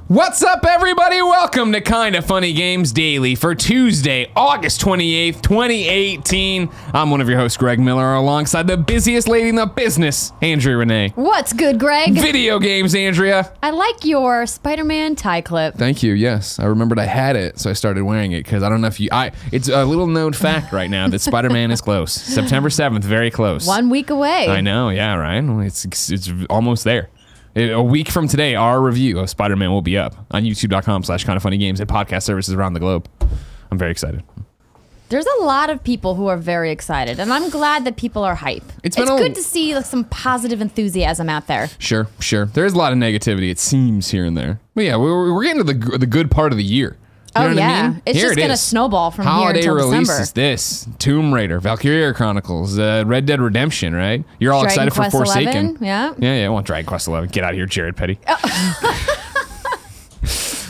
What's up, everybody? Welcome to Kinda Funny Games Daily for Tuesday, August 28th, 2018. I'm one of your hosts, Greg Miller, alongside the busiest lady in the business, Andrea Renee. What's good, Greg? Video games, Andrea. I like your Spider-Man tie clip. Thank you, yes. I remembered I had it, so I started wearing it, because I don't know if you... It's a little known fact right now that Spider-Man is close. September 7th, very close. 1 week away. I know, yeah, right? It's almost there. A week from today, our review of Spider-Man will be up on youtube.com/kindafunnygames and podcast services around the globe. I'm very excited. There's a lot of people who are very excited, and I'm glad that people are hype. It's good to see some positive enthusiasm out there. Sure. There's a lot of negativity, it seems, here and there. But yeah, we're getting to the good part of the year. You know what I mean? It's just going to snowball from Holiday here until release December. is this, Tomb Raider, Valkyria Chronicles, Red Dead Redemption, right? You're all Dragon excited for Quest Forsaken. 11, yeah. Yeah, I want Dragon Quest 11. Get out of here, Jared Petty.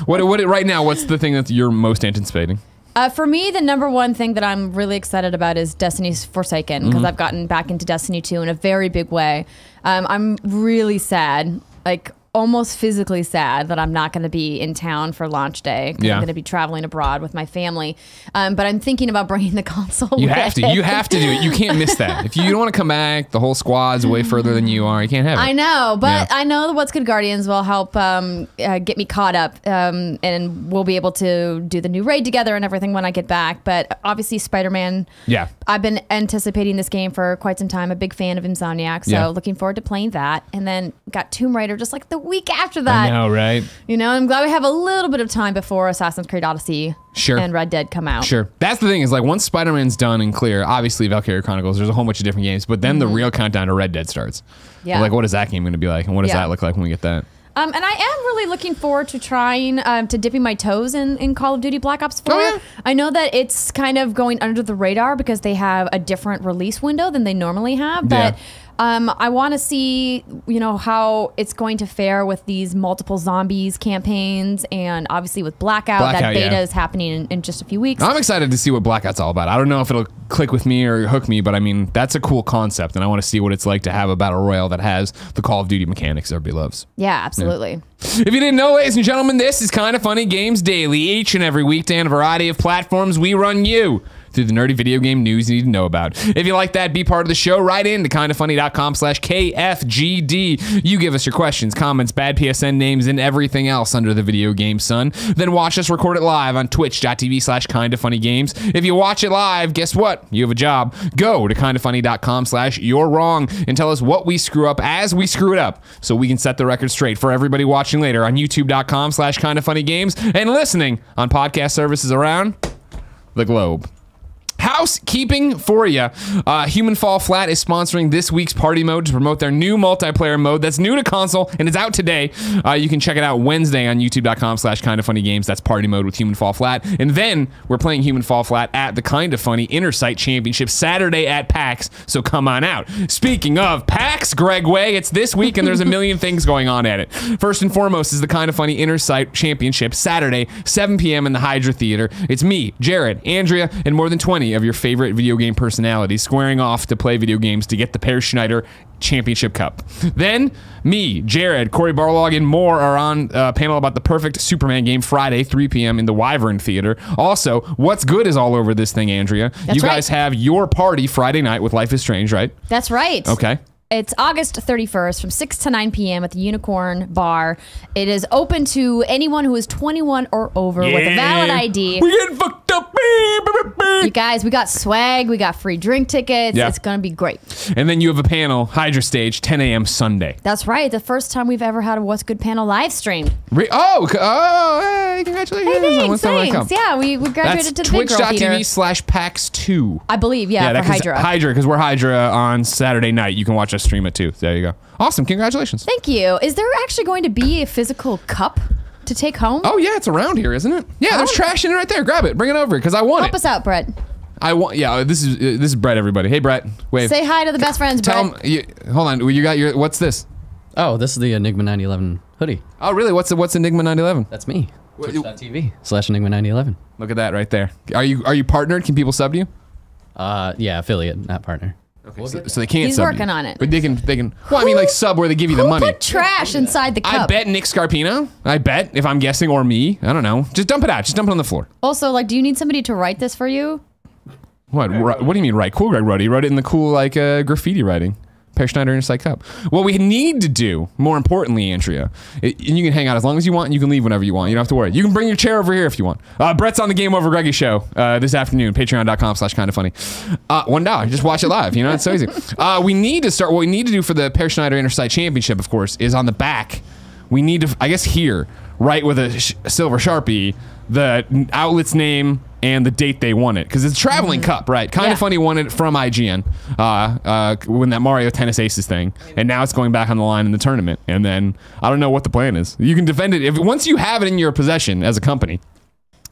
Right now, what's the thing that you're most anticipating? For me, the number one thing that I'm really excited about is Destiny's Forsaken, because I've gotten back into Destiny 2 in a very big way. I'm really sad, like almost physically sad, that I'm not going to be in town for launch day. I'm going to be traveling abroad with my family. But I'm thinking about bringing the console You with. have to do it. You can't miss that. If you don't want to come back, the whole squad's way further than you are. You can't have it. I know, but I know the What's Good Guardians will help get me caught up, and we'll be able to do the new raid together and everything when I get back. But obviously Spider-Man, I've been anticipating this game for quite some time. A big fan of Insomniac, so looking forward to playing that. And then got Tomb Raider just like the week after that. I know, right? You know, I'm glad we have a little bit of time before Assassin's Creed Odyssey and Red Dead come out. Sure. That's the thing, is like once Spider-Man's done and clear, obviously Valkyria Chronicles, there's a whole bunch of different games, but then the real countdown to Red Dead starts. Yeah. Like, what is that game going to be like? And what does that look like when we get that? And I am really looking forward to trying to dipping my toes in Call of Duty Black Ops 4. Oh, yeah. I know that it's kind of going under the radar because they have a different release window than they normally have, but I want to see, you know, how it's going to fare with these multiple zombies campaigns, and obviously with Blackout that beta is happening in just a few weeks. I'm excited to see what Blackout's all about. I don't know if it'll click with me or hook me, but I mean, that's a cool concept, and I want to see what it's like to have a battle royale that has the Call of Duty mechanics everybody loves. Yeah, absolutely. If you didn't know, ladies and gentlemen, this is Kinda Funny Games Daily. Each and every weekday on a variety of platforms, we run you through the nerdy video game news you need to know about. If you like that, be part of the show. Write in to kindafunny.com/KFGD. You give us your questions, comments, bad PSN names, and everything else under the video game sun. Then watch us record it live on twitch.tv/kindafunnygames. If you watch it live, guess what? You have a job. Go to kindafunny.com/you're wrong and tell us what we screw up as we screw it up, so we can set the record straight for everybody watching later on youtube.com/kindafunnygames and listening on podcast services around the globe. Housekeeping for you. Human Fall Flat is sponsoring this week's party mode to promote their new multiplayer mode that's new to console and is out today. You can check it out Wednesday on youtube.com/kindafunnygames. That's party mode with Human Fall Flat. And then we're playing Human Fall Flat at the Kinda Funny Intersite Championship Saturday at PAX, so come on out. Speaking of PAX, Greg Way, it's this week and there's a million things going on at it. First and foremost is the Kinda Funny Intersite Championship Saturday, 7 p.m. in the Hydra Theatre. It's me, Jared, Andrea, and more than 20 of your favorite video game personalities squaring off to play video games to get the Per Schneider Championship Cup. Then me, Jared, Cory Barlog, and more are on a panel about the perfect Superman game Friday, 3 p.m. in the Wyvern Theatre. Also, What's Good is all over this thing, Andrea. You guys have your party Friday night with Life is Strange, right? That's right. Okay. It's August 31st from 6 to 9 p.m. at the Unicorn Bar. It is open to anyone who is 21 or over with a valid ID. We getting fucked up. You guys, we got swag. We got free drink tickets. Yeah. It's going to be great. And then you have a panel, Hydra Stage, 10 a.m. Sunday. That's right. The first time we've ever had a What's Good panel live stream. Hey, congratulations. Hey, thanks. Yeah, we graduated to the Big Girl Theater. Twitch.tv/PAX2. I believe, for Hydra. Hydra, because we're Hydra on Saturday night. You can watch us stream it too. There you go. Awesome. Congratulations. Thank you. Is there actually going to be a physical cup to take home? Oh, yeah. It's around here, isn't it? Yeah, there's trash in it right there. Grab it. Bring it over because I want Help us out, Brett. This is Brett, everybody. Hey, Brett. Wave. Say hi to the best friends, Brett. Tell them, hold on. You got your, what's this? Oh, this is the Enigma 911 hoodie. Oh, really? What's Enigma 911? That's me. Twitch.tv/Enigma 911. Look at that right there. Are you partnered? Can people sub to you? Yeah, affiliate, not partner. So they can't He's sub working you. on it. But they can. Well, I mean, like sub where they give you the Who money. put trash inside the cup? I bet Nick Scarpino. I bet, if I'm guessing, or me. I don't know. Just dump it out. Just dump it on the floor. Also, like, do you need somebody to write this for you? What do you mean write? Cool Greg wrote it. He wrote it in the cool, like, graffiti writing. Per Schneider Insight Cup. What we need to do, more importantly, Andrea, and you can hang out as long as you want, and you can leave whenever you want. You don't have to worry. You can bring your chair over here if you want. Brett's on the Game Over Greggy show this afternoon. Patreon.com/kindafunny. $1. Just watch it live. You know, it's so easy. We need to start. What we need to do for the Per Schneider Insight Championship, of course, is on the back. We need to, I guess, here, write with a silver Sharpie the outlet's name and the date they won it, because it's a traveling cup, right? Kind of Funny won it from IGN when that Mario Tennis Aces thing, and now it's going back on the line in the tournament. And then I don't know what the plan is. You can defend it once you have it in your possession as a company.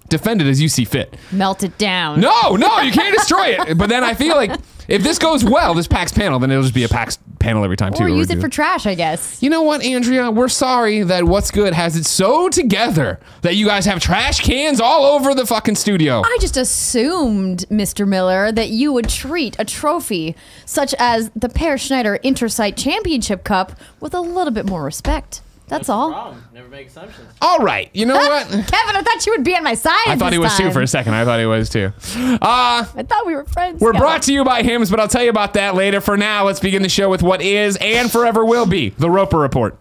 Defend it as you see fit. Melt it down. No, you can't destroy it. But then I feel like if this goes well, this PAX panel, then it'll just be a PAX panel every time too. Or use it for trash, I guess. You know what, Andrea? We're sorry that What's Good has it so together that you guys have trash cans all over the fucking studio. I just assumed, Mr. Miller, that you would treat a trophy such as the Per Schneider Intersight Championship Cup with a little bit more respect. That's all. Wrong. Never make assumptions. All right, you know what? Kevin, I thought you would be on my side. I thought he was too for a second. I thought he was too. I thought we were friends. We're brought to you by Hims, but I'll tell you about that later. For now, let's begin the show with what is and forever will be the Roper Report.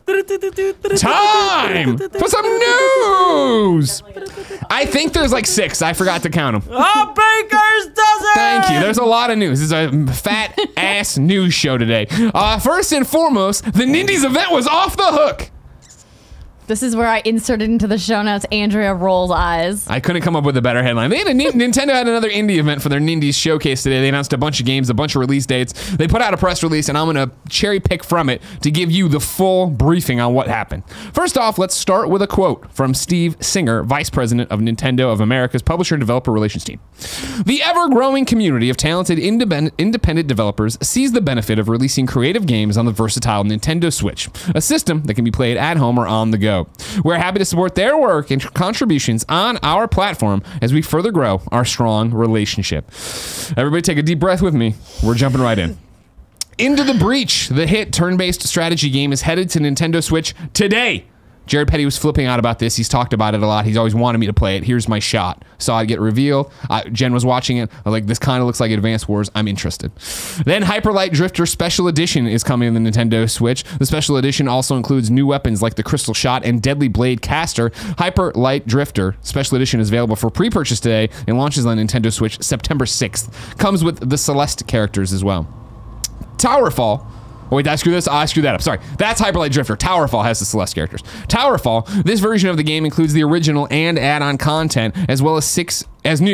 Time for some news. I think there's like 6. I forgot to count them. A baker's dozen! Thank you. There's a lot of news. This is a fat ass news show today. First and foremost, the Nindies event was off the hook. This is where I inserted into the show notes Andrea rolls eyes. I couldn't come up with a better headline. They had Nintendo had another indie event for their Nindies Showcase today. They announced a bunch of games, a bunch of release dates. They put out a press release, and I'm going to cherry pick from it to give you the full briefing on what happened. First off, let's start with a quote from Steve Singer, Vice President of Nintendo of America's Publisher and Developer Relations Team. The ever-growing community of talented independent developers sees the benefit of releasing creative games on the versatile Nintendo Switch, a system that can be played at home or on the go. We're happy to support their work and contributions on our platform as we further grow our strong relationship. Everybody take a deep breath with me. We're jumping right in. Into the Breach, the hit turn-based strategy game, is headed to Nintendo Switch today. Jared Petty was flipping out about this. He's talked about it a lot. He's always wanted me to play it. Here's my shot. Saw it get revealed. Jen was watching it. I was like, this kind of looks like Advance Wars. I'm interested. Then Hyper Light Drifter Special Edition is coming to the Nintendo Switch. The Special Edition also includes new weapons like the Crystal Shot and Deadly Blade Caster. Hyper Light Drifter Special Edition is available for pre-purchase today and launches on Nintendo Switch September 6th. Comes with the Celeste characters as well. Towerfall. Oh, wait, did I screw this? I screwed that up. Sorry. That's Hyper Light Drifter. Towerfall has the Celeste characters. Towerfall, this version of the game includes the original and add-on content, as well as new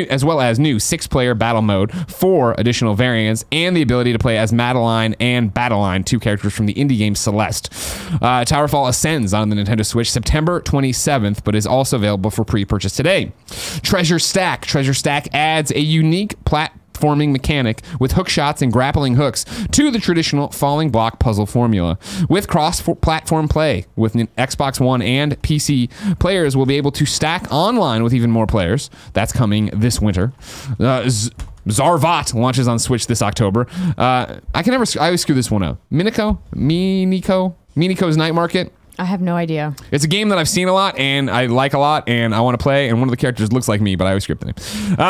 6-player battle mode, 4 additional variants, and the ability to play as Madeline and Battleline, 2 characters from the indie game Celeste. Towerfall ascends on the Nintendo Switch September 27th, but is also available for pre-purchase today. Treasure Stack. Treasure Stack adds a unique platforming mechanic with hook shots and grappling hooks to the traditional falling block puzzle formula. With cross-platform play with Xbox One and PC, players will be able to stack online with even more players. That's coming this winter. Zarvat launches on Switch this October. I always screw this one up. Miniko's Night Market. I have no idea. It's a game that I've seen a lot and I like a lot and I want to play, and one of the characters looks like me, but I always script the name.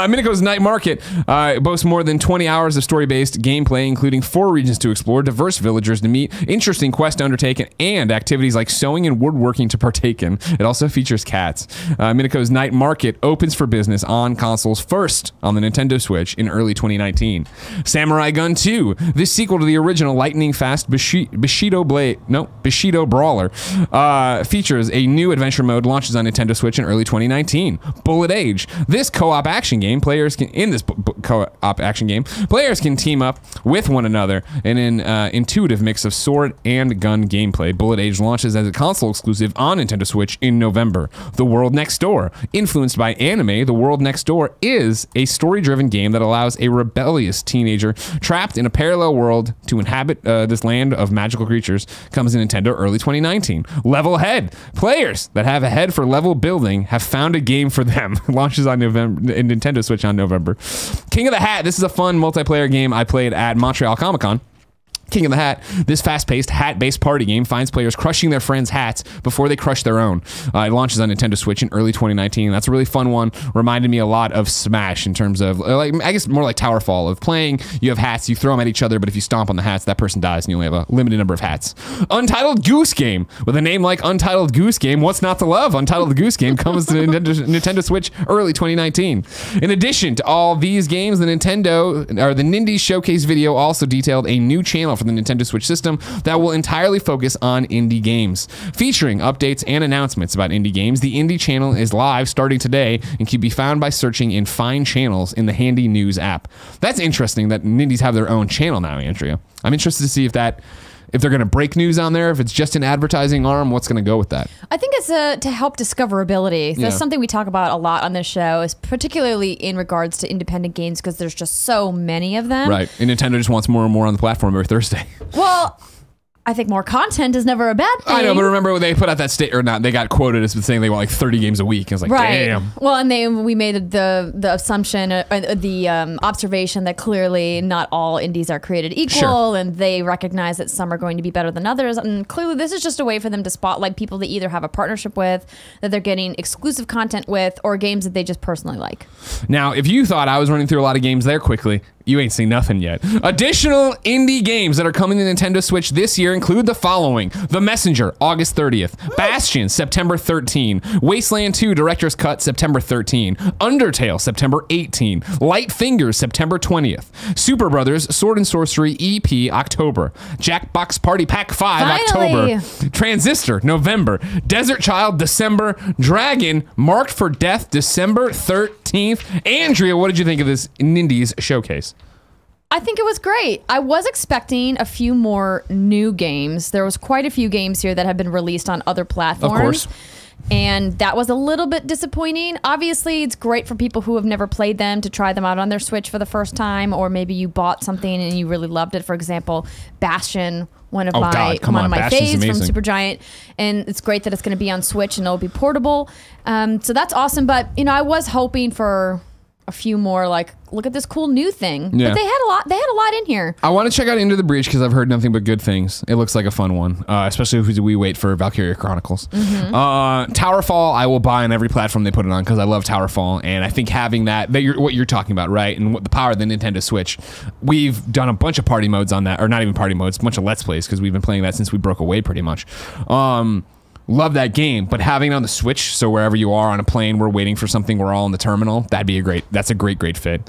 Miniko's Night Market boasts more than 20 hours of story-based gameplay, including 4 regions to explore, diverse villagers to meet, interesting quests to undertake, and activities like sewing and woodworking to partake in. It also features cats. Miniko's Night Market opens for business on consoles first on the Nintendo Switch in early 2019. Samurai Gun 2, this sequel to the original lightning-fast Bushido Brawler, features a new adventure mode, launches on Nintendo Switch in early 2019. Bullet Age. This co-op action game, players can team up with one another in an intuitive mix of sword and gun gameplay. Bullet Age launches as a console exclusive on Nintendo Switch in November. The World Next Door. Influenced by anime, The World Next Door is a story-driven game that allows a rebellious teenager trapped in a parallel world to inhabit this land of magical creatures. Comes in Nintendo early 2019. soon. Level Head. Players that have a head for level building have found a game for them. Launches on Nintendo Switch on November. King of the Hat. This is a fun multiplayer game I played at Montreal Comic-Con. King of the Hat. This fast-paced, hat-based party game finds players crushing their friends' hats before they crush their own. It launches on Nintendo Switch in early 2019. That's a really fun one. Reminded me a lot of Smash in terms of, like, I guess more like Towerfall of playing. You have hats, you throw them at each other, but if you stomp on the hats, that person dies, and you only have a limited number of hats. Untitled Goose Game. With a name like Untitled Goose Game, what's not to love? Untitled Goose Game comes to Nintendo Switch early 2019. In addition to all these games, the Nindies Showcase video also detailed a new channel for the Nintendo Switch system that will entirely focus on indie games. Featuring updates and announcements about indie games, the Indie channel is live starting today and can be found by searching in Find Channels in the Handy News app. That's interesting that Nindies have their own channel now, Andrea. I'm interested to see if they're going to break news on there, if it's just an advertising arm, what's going to go with that? I think it's to help discoverability. That's something we talk about a lot on this show, is particularly in regards to independent games, because there's just so many of them. Right. And Nintendo just wants more and more on the platform every Thursday. Well, I think more content is never a bad thing. I know, but remember when they put out that they got quoted as saying they want like 30 games a week. I was like, right. Damn. Well, and we made the assumption, the observation that clearly not all indies are created equal, sure. And they recognize that some are going to be better than others. And clearly this is just a way for them to spotlight people they either have a partnership with, that they're getting exclusive content with, or games that they just personally like. Now, if you thought I was running through a lot of games there quickly, you ain't seen nothing yet. Additional indie games that are coming to Nintendo Switch this year include the following: The Messenger, August 30th. Bastion, September 13. Wasteland 2, Director's Cut, September 13. Undertale, September 18. Light Fingers, September 20th. Super Brothers, Sword and Sorcery EP, October. Jackbox Party Pack 5, Finally. October. Transistor, November. Desert Child, December. Dragon, Marked for Death, December 13th. Andrea, what did you think of this Nindies Showcase? I think it was great. I was expecting a few more new games. There was quite a few games here that have been released on other platforms. Of course. And that was a little bit disappointing. Obviously, it's great for people who have never played them to try them out on their Switch for the first time, or maybe you bought something and you really loved it. For example, Bastion, one of my faves from Supergiant, and it's great that it's going to be on Switch and it'll be portable. So that's awesome. But I was hoping for a few more, like, look at this cool new thing. Yeah. But they had a lot in here. I want to check out Into the Breach because I've heard nothing but good things. It looks like a fun one, especially if we wait for Valkyria Chronicles. Mm-hmm. Towerfall, I will buy on every platform they put it on because I love Towerfall, and I think having what you're talking about, right, and what the power of the Nintendo Switch, we've done a bunch of party modes on that, or not even party modes, a bunch of Let's Plays because we've been playing that since we broke away pretty much. Love that game, but having it on the Switch, so wherever you are on a plane, we're waiting for something, we're all in the terminal, that's a great fit.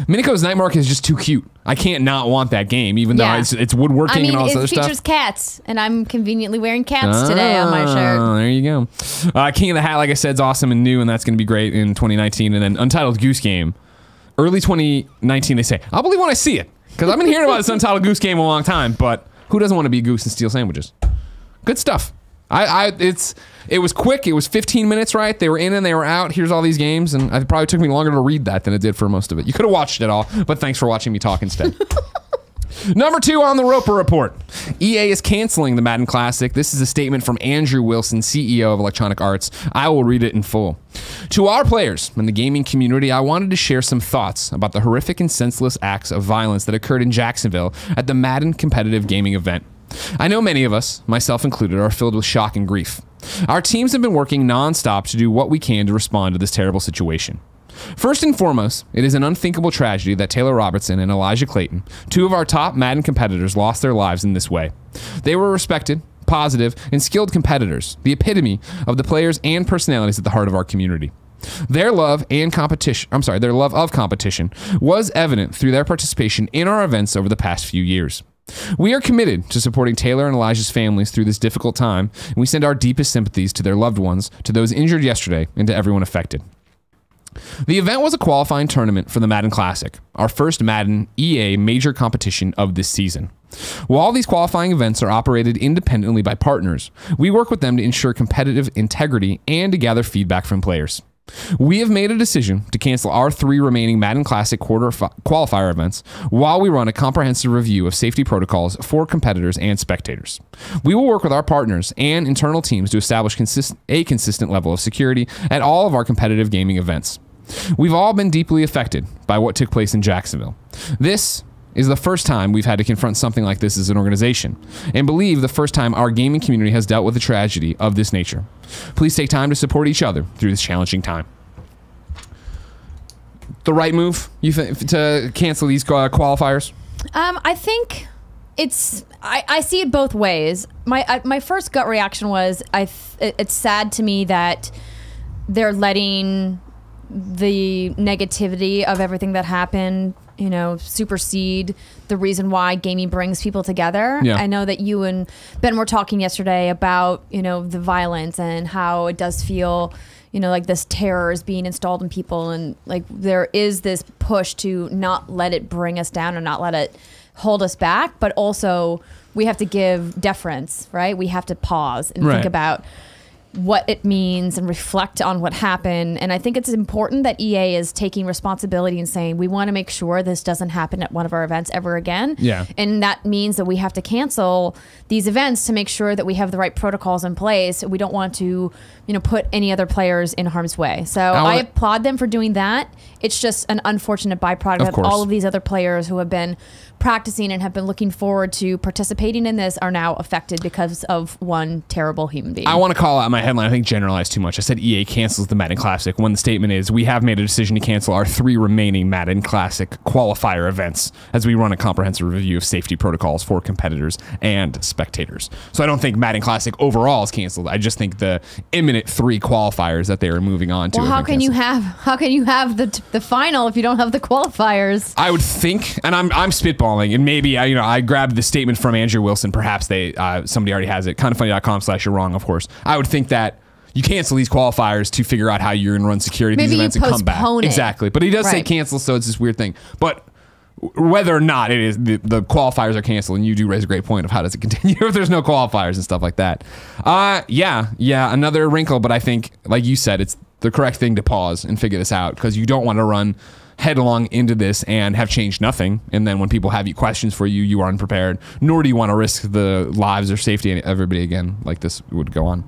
Minico's Night Market is just too cute. I can't not want that game, even though it's woodworking and all this other stuff. It features cats, and I'm conveniently wearing cats today on my shirt. There you go. King of the Hat, like I said, is awesome and new, and that's going to be great in 2019. And then Untitled Goose Game, early 2019, they say. I'll believe when I see it, because I've been hearing about this Untitled Goose Game a long time, but who doesn't want to be a goose and steal sandwiches? Good stuff. It was quick. It was 15 minutes, right? They were in and they were out. Here's all these games, and it probably took me longer to read that than it did for most of it. You could have watched it all, but thanks for watching me talk instead. Number 2 on the Roper Report. EA is canceling the Madden Classic. This is a statement from Andrew Wilson, CEO of Electronic Arts. I will read it in full. To our players and the gaming community, I wanted to share some thoughts about the horrific and senseless acts of violence that occurred in Jacksonville at the Madden competitive gaming event. I know many of us, myself included, are filled with shock and grief. Our teams have been working nonstop to do what we can to respond to this terrible situation. First and foremost, it is an unthinkable tragedy that Taylor Robertson and Elijah Clayton, 2 of our top Madden competitors, lost their lives in this way. They were respected, positive, and skilled competitors, the epitome of the players and personalities at the heart of our community. Their love of competition was evident through their participation in our events over the past few years. We are committed to supporting Taylor and Elijah's families through this difficult time, and we send our deepest sympathies to their loved ones, to those injured yesterday, and to everyone affected. The event was a qualifying tournament for the Madden Classic, our first Madden EA major competition of this season. While these qualifying events are operated independently by partners, we work with them to ensure competitive integrity and to gather feedback from players. We have made a decision to cancel our 3 remaining Madden Classic qualifier events while we run a comprehensive review of safety protocols for competitors and spectators. We will work with our partners and internal teams to establish a consistent level of security at all of our competitive gaming events. We've all been deeply affected by what took place in Jacksonville. This is the first time we've had to confront something like this as an organization, and believe the first time our gaming community has dealt with a tragedy of this nature. Please take time to support each other through this challenging time. The right move, you think, to cancel these qualifiers? I think I see it both ways. My first gut reaction was it's sad to me that they're letting the negativity of everything that happened, supersede the reason why gaming brings people together. Yeah. I know that you and Ben were talking yesterday about, the violence and how it does feel, like this terror is being installed in people. And like there is this push to not let it bring us down or not let it hold us back. But also we have to give deference, right? We have to pause and think about what it means and reflect on what happened. And I think it's important that EA is taking responsibility and saying, we want to make sure this doesn't happen at one of our events ever again. Yeah. And that means that we have to cancel these events to make sure that we have the right protocols in place. We don't want to, put any other players in harm's way. So I applaud them for doing that. It's just an unfortunate byproduct that all of these other players who have been practicing and have been looking forward to participating in this are now affected because of one terrible human being. I want to call out my headline. I think generalized too much. I said EA cancels the Madden Classic when the statement is, we have made a decision to cancel our 3 remaining Madden Classic qualifier events as we run a comprehensive review of safety protocols for competitors and spectators. So I don't think Madden Classic overall is canceled. I just think the imminent 3 qualifiers that they are moving on to. Well, how can you have the final if you don't have the qualifiers? I would think, and I'm spitballing, and maybe I grabbed the statement from Andrew Wilson. Perhaps somebody already has it. Kindoffunny.com/you're wrong, of course. I would think that you cancel these qualifiers to figure out how you're going to run security these events and come back. Exactly. But he does say cancel, so it's this weird thing. But whether or not it is the qualifiers are canceled, and you do raise a great point of how does it continue if there's no qualifiers and stuff like that. Yeah, another wrinkle, but I think, like you said, it's the correct thing to pause and figure this out, because you don't want to run headlong into this and have changed nothing, and then when people have questions for you, you are unprepared, nor do you want to risk the lives or safety of everybody again like this would go on.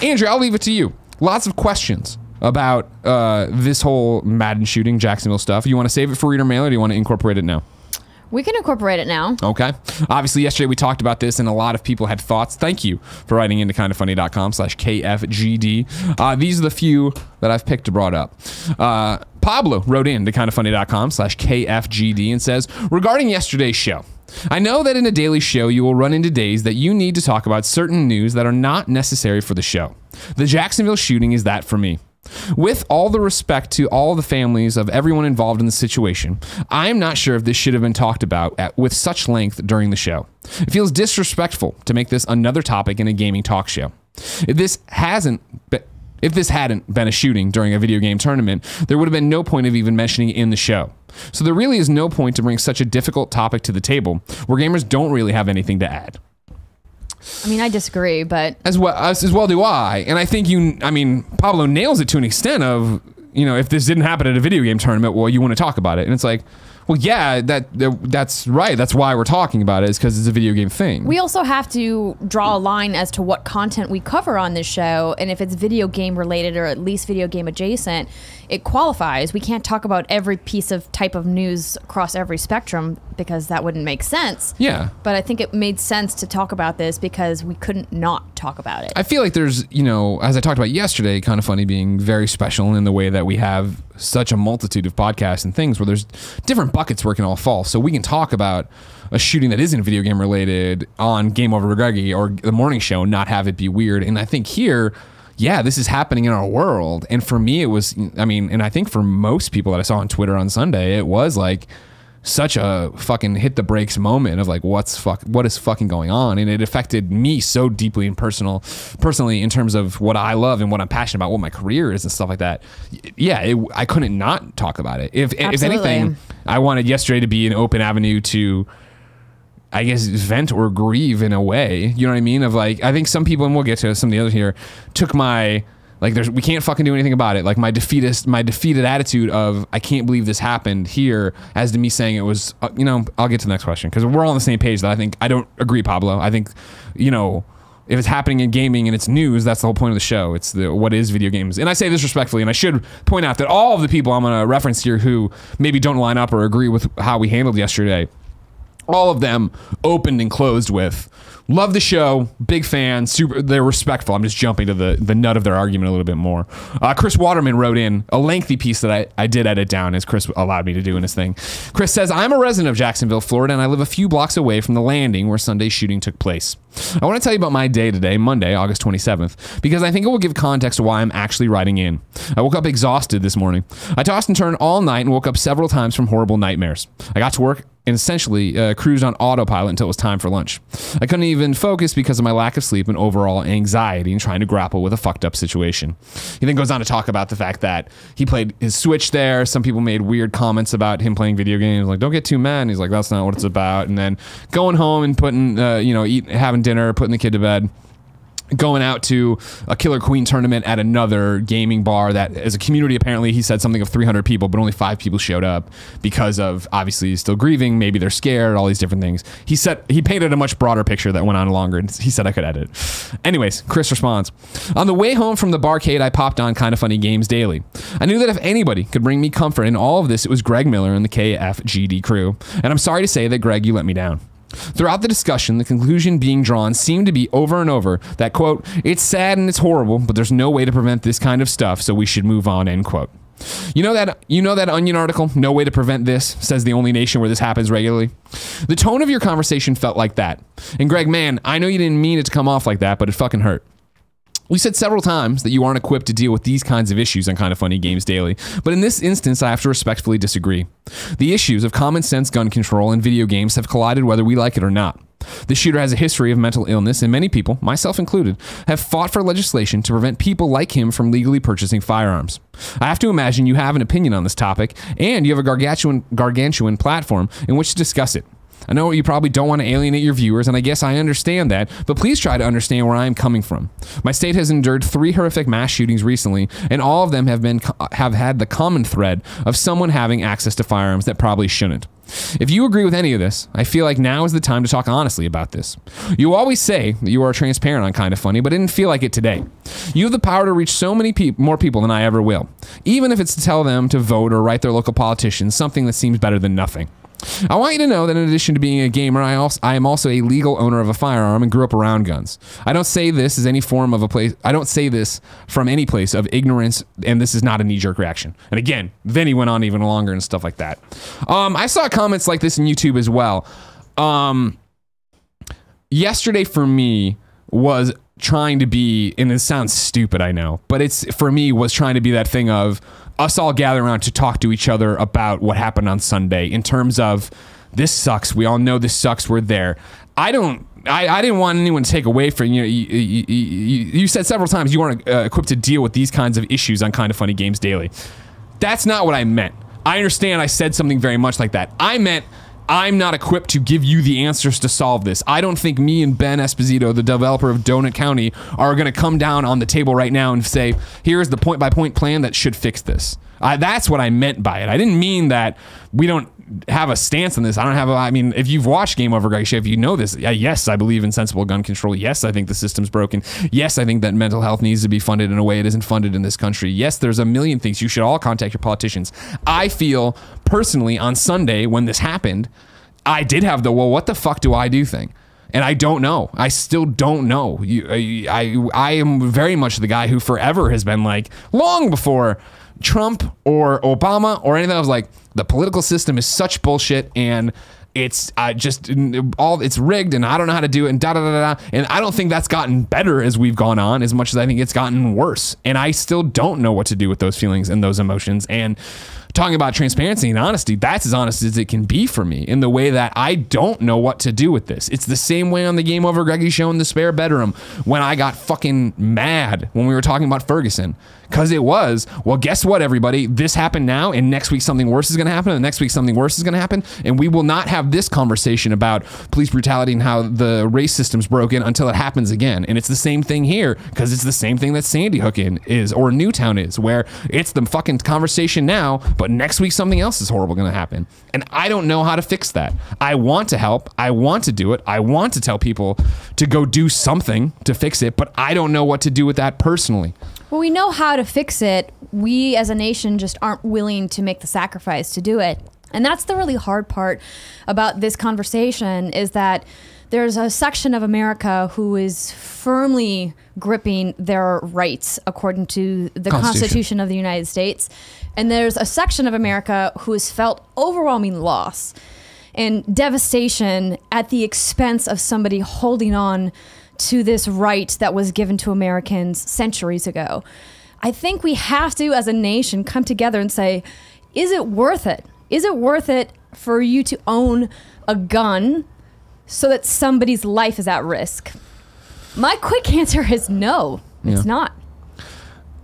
Andrew, I'll leave it to you. Lots of questions about this whole Madden shooting, Jacksonville stuff. You want to save it for reader mail, or do you want to incorporate it now? We can incorporate it now. Okay. Obviously, yesterday we talked about this, and a lot of people had thoughts. Thank you for writing into kindoffunny.com/KFGD. These are the few that I've picked and brought up. Pablo wrote in to kindoffunny.com/KFGD and says, regarding yesterday's show, I know that in a daily show you will run into days that you need to talk about certain news that are not necessary for the show. The Jacksonville shooting is that for me. With all the respect to all the families of everyone involved in the situation, I am not sure if this should have been talked about with such length during the show. It feels disrespectful to make this another topic in a gaming talk show. If this hadn't been a shooting during a video game tournament, there would have been no point of even mentioning it in the show. So there really is no point to bring such a difficult topic to the table where gamers don't really have anything to add. I mean, I disagree, but as well do I. And I think Pablo nails it to an extent of, if this didn't happen at a video game tournament, well, you want to talk about it. And it's like, well, yeah, that's right. That's why we're talking about it, is because it's a video game thing. We also have to draw a line as to what content we cover on this show, and if it's video game related or at least video game adjacent, it qualifies. We can't talk about every piece of type of news across every spectrum because that wouldn't make sense. Yeah. But I think it made sense to talk about this because we couldn't not talk about it. I feel like there's, as I talked about yesterday, Kind of Funny being very special in the way that we have such a multitude of podcasts and things where there's different buckets where it can all fall. So we can talk about a shooting that isn't video game related on Game Over with Greggy or the morning show and not have it be weird. And I think here, yeah, this is happening in our world. And for me, it was, and I think for most people that I saw on Twitter on Sunday, it was like such a fucking hit the brakes moment of like, what is fucking going on? And it affected me so deeply and personally in terms of what I love and what I'm passionate about, what my career is and stuff like that. Yeah, I couldn't not talk about it. If anything, I wanted yesterday to be an open avenue to, I guess, vent or grieve in a way. You know what I mean? Of like, I think some people, and we'll get to some of the others here, took my Like we can't fucking do anything about it. Like my defeated attitude of I can't believe this happened here, as to me saying it was, I'll get to the next question because we're all on the same page. That I don't agree, Pablo. I think, if it's happening in gaming and it's news, that's the whole point of the show. It's what is video games. And I say this respectfully, and I should point out that all of the people I'm going to reference here who maybe don't line up or agree with how we handled yesterday, all of them opened and closed with, love the show, big fan, they're respectful. I'm just jumping to the nut of their argument a little bit more. Chris Waterman wrote in a lengthy piece that I did edit down, as Chris allowed me to do in his thing. Chris says, I'm a resident of Jacksonville, Florida, and I live a few blocks away from the landing where Sunday's shooting took place. I want to tell you about my day today, Monday, August 27th, because I think it will give context to why I'm actually writing in. I woke up exhausted this morning. I tossed and turned all night and woke up several times from horrible nightmares. I got to work and essentially cruised on autopilot until it was time for lunch. I couldn't even focus because of my lack of sleep and overall anxiety and trying to grapple with a fucked up situation. He then goes on to talk about the fact that he played his Switch there. Some people made weird comments about him playing video games, like, don't get too mad. And he's like, that's not what it's about. And then going home and putting, having dinner, putting the kid to bed. Going out to a Killer Queen tournament at another gaming bar that, as a community, apparently he said something of 300 people, but only 5 people showed up because of, obviously, he's still grieving. Maybe they're scared, all these different things. He painted a much broader picture that went on longer, and he said I could edit. Anyways, Chris responds, on the way home from the barcade, I popped on Kinda Funny Games daily. I knew that if anybody could bring me comfort in all of this, it was Greg Miller and the KFGD crew. And I'm sorry to say that, Greg, you let me down. Throughout the discussion, the conclusion being drawn seemed to be over and over that, quote, it's sad and it's horrible, but there's no way to prevent this kind of stuff, so we should move on, end quote. You know that Onion article, No Way to Prevent This, says the only nation where this happens regularly? The tone of your conversation felt like that. And Greg, man, I know you didn't mean it to come off like that, but it fucking hurt. We said several times that you aren't equipped to deal with these kinds of issues on Kinda Funny Games Daily, but in this instance, I have to respectfully disagree. The issues of common sense gun control in video games have collided whether we like it or not. The shooter has a history of mental illness, and many people, myself included, have fought for legislation to prevent people like him from legally purchasing firearms. I have to imagine you have an opinion on this topic, and you have a gargantuan platform in which to discuss it. I know you probably don't want to alienate your viewers, and I guess I understand that, but please try to understand where I'm coming from. My state has endured 3 horrific mass shootings recently, and all of them have had the common thread of someone having access to firearms that probably shouldn't. If you agree with any of this, I feel like now is the time to talk honestly about this. You always say that you are transparent on Kinda Funny, but it didn't feel like it today. You have the power to reach so many more people than I ever will, even if it's to tell them to vote or write their local politicians something that seems better than nothing. I want you to know that in addition to being a gamer, I am also a legal owner of a firearm and grew up around guns. I don't say this as any form of a place. I don't say this from any place of ignorance, and this is not a knee-jerk reaction. And again, then he went on even longer and stuff like that. I saw comments like this in YouTube as well. Yesterday for me was trying to be, and it sounds stupid, I know, but was trying to be that thing of us all gather around to talk to each other about what happened on Sunday in terms of this sucks. We all know this sucks. We're there. I didn't want anyone to take away from you. You said several times you weren't equipped to deal with these kinds of issues on Kinda Funny Games Daily. That's not what I meant. I understand I said something very much like that. I meant I'm not equipped to give you the answers to solve this. I don't think me and Ben Esposito, the developer of Donut County, are going to come down on the table right now and say, here's the point-by-point plan that should fix this. That's what I meant by it. I didn't mean that we don't have a stance on this. I mean, if you've watched Game Over, Greg, if you know this, yes, I believe in sensible gun control. Yes, I think the system's broken. Yes, I think that mental health needs to be funded in a way it isn't funded in this country. Yes, there's a million things. You should all contact your politicians. I feel personally on Sunday when this happened, I did have the, well, what the fuck do I do thing? And I don't know. I still don't know. I am very much the guy who forever has been like, long before Trump or Obama or anything, I was like, the political system is such bullshit and it's it's rigged and I don't know how to do it and da-da-da-da. And I don't think that's gotten better as we've gone on as much as I think it's gotten worse. And I still don't know what to do with those feelings and those emotions. And talking about transparency and honesty, that's as honest as it can be for me in the way that I don't know what to do with this. It's the same way on the Game Over Greggy show in the spare bedroom when I got fucking mad when we were talking about Ferguson. Because it was, well, guess what, everybody? This happened now, and next week something worse is going to happen, and next week something worse is going to happen, and we will not have this conversation about police brutality and how the race system's broken until it happens again. And it's the same thing here, because it's the same thing that Sandy Hook is, or Newtown is, where it's the fucking conversation now, but next week something else is horrible going to happen. And I don't know how to fix that. I want to help. I want to do it. I want to tell people to go do something to fix it, but I don't know what to do with that personally. Well, we know how to fix it. We as a nation just aren't willing to make the sacrifice to do it. And that's the really hard part about this conversation, is that there's a section of America who is firmly gripping their rights according to the Constitution of the United States. And there's a section of America who has felt overwhelming loss and devastation at the expense of somebody holding on to this right that was given to Americans centuries ago. I think we have to, as a nation, come together and say, is it worth it? Is it worth it for you to own a gun so that somebody's life is at risk? My quick answer is no, it's not.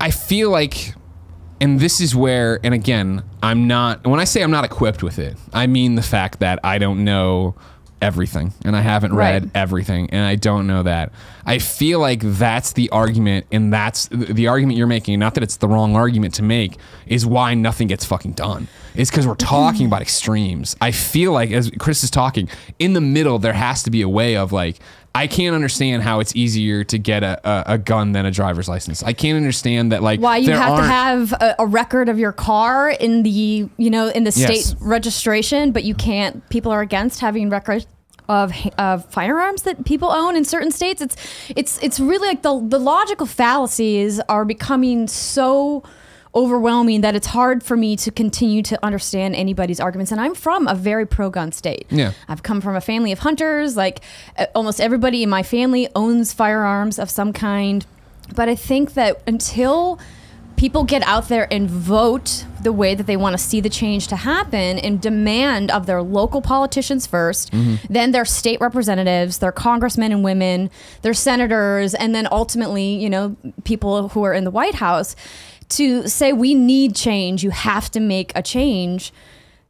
I feel like, and this is where, and again, when I say I'm not equipped with it, I mean the fact that I don't know everything, and I haven't read everything, and I don't know that. I feel like that's the argument, and that's the argument you're making, not that it's the wrong argument to make, is why nothing gets fucking done. It's because we're talking about extremes. I feel like, as Chris is talking, in the middle there has to be a way of like, I can't understand how it's easier to get a gun than a driver's license. I can't understand that, like, why you have to have a record of your car in the state registration, but you can't. People are against having records of firearms that people own in certain states. It's really like the logical fallacies are becoming so overwhelming that it's hard for me to continue to understand anybody's arguments. And I'm from a very pro-gun state. Yeah, I've come from a family of hunters. Like, almost everybody in my family owns firearms of some kind. But I think that until people get out there and vote the way that they want to see the change to happen and demand of their local politicians first, then their state representatives, their congressmen and women, their senators, and then ultimately, people who are in the White House, to say we need change, you have to make a change,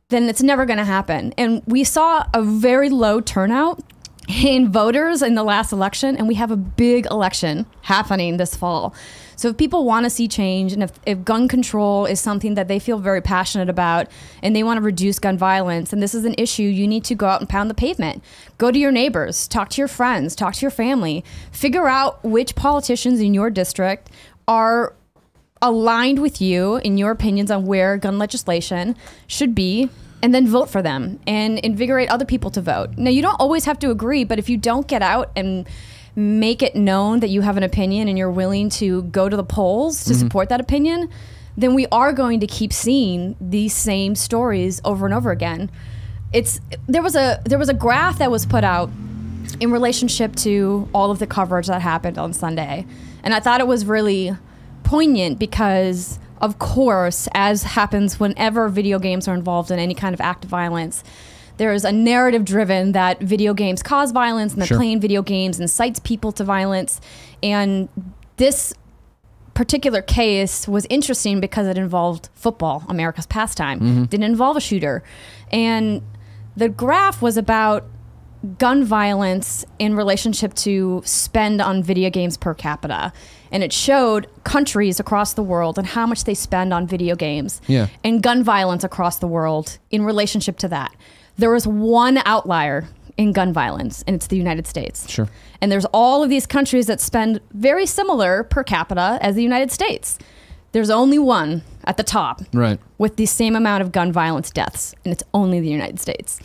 then it's never going to happen. And we saw a very low turnout in voters in the last election, and we have a big election happening this fall. So if people want to see change, and if gun control is something that they feel very passionate about, and they want to reduce gun violence, and this is an issue, you need to go out and pound the pavement. Go to your neighbors, talk to your friends, talk to your family, figure out which politicians in your district are aligned with you in your opinions on where gun legislation should be, and then vote for them and invigorate other people to vote. Now, you don't always have to agree, but if you don't get out and make it known that you have an opinion and you're willing to go to the polls to support that opinion, then we are going to keep seeing these same stories over and over again. There was a graph that was put out in relationship to all of the coverage that happened on Sunday, and I thought it was really poignant because, of course, as happens whenever video games are involved in any kind of act of violence, there is a narrative driven that video games cause violence, and that playing video games incites people to violence. And this particular case was interesting because it involved football, America's pastime. Didn't involve a shooter. And the graph was about gun violence in relationship to spend on video games per capita. And it showed countries across the world and how much they spend on video games and gun violence across the world in relationship to that. There was one outlier in gun violence, and it's the United States. Sure. And there's all of these countries that spend very similar per capita as the United States. There's only one at the top with the same amount of gun violence deaths, and it's only the United States.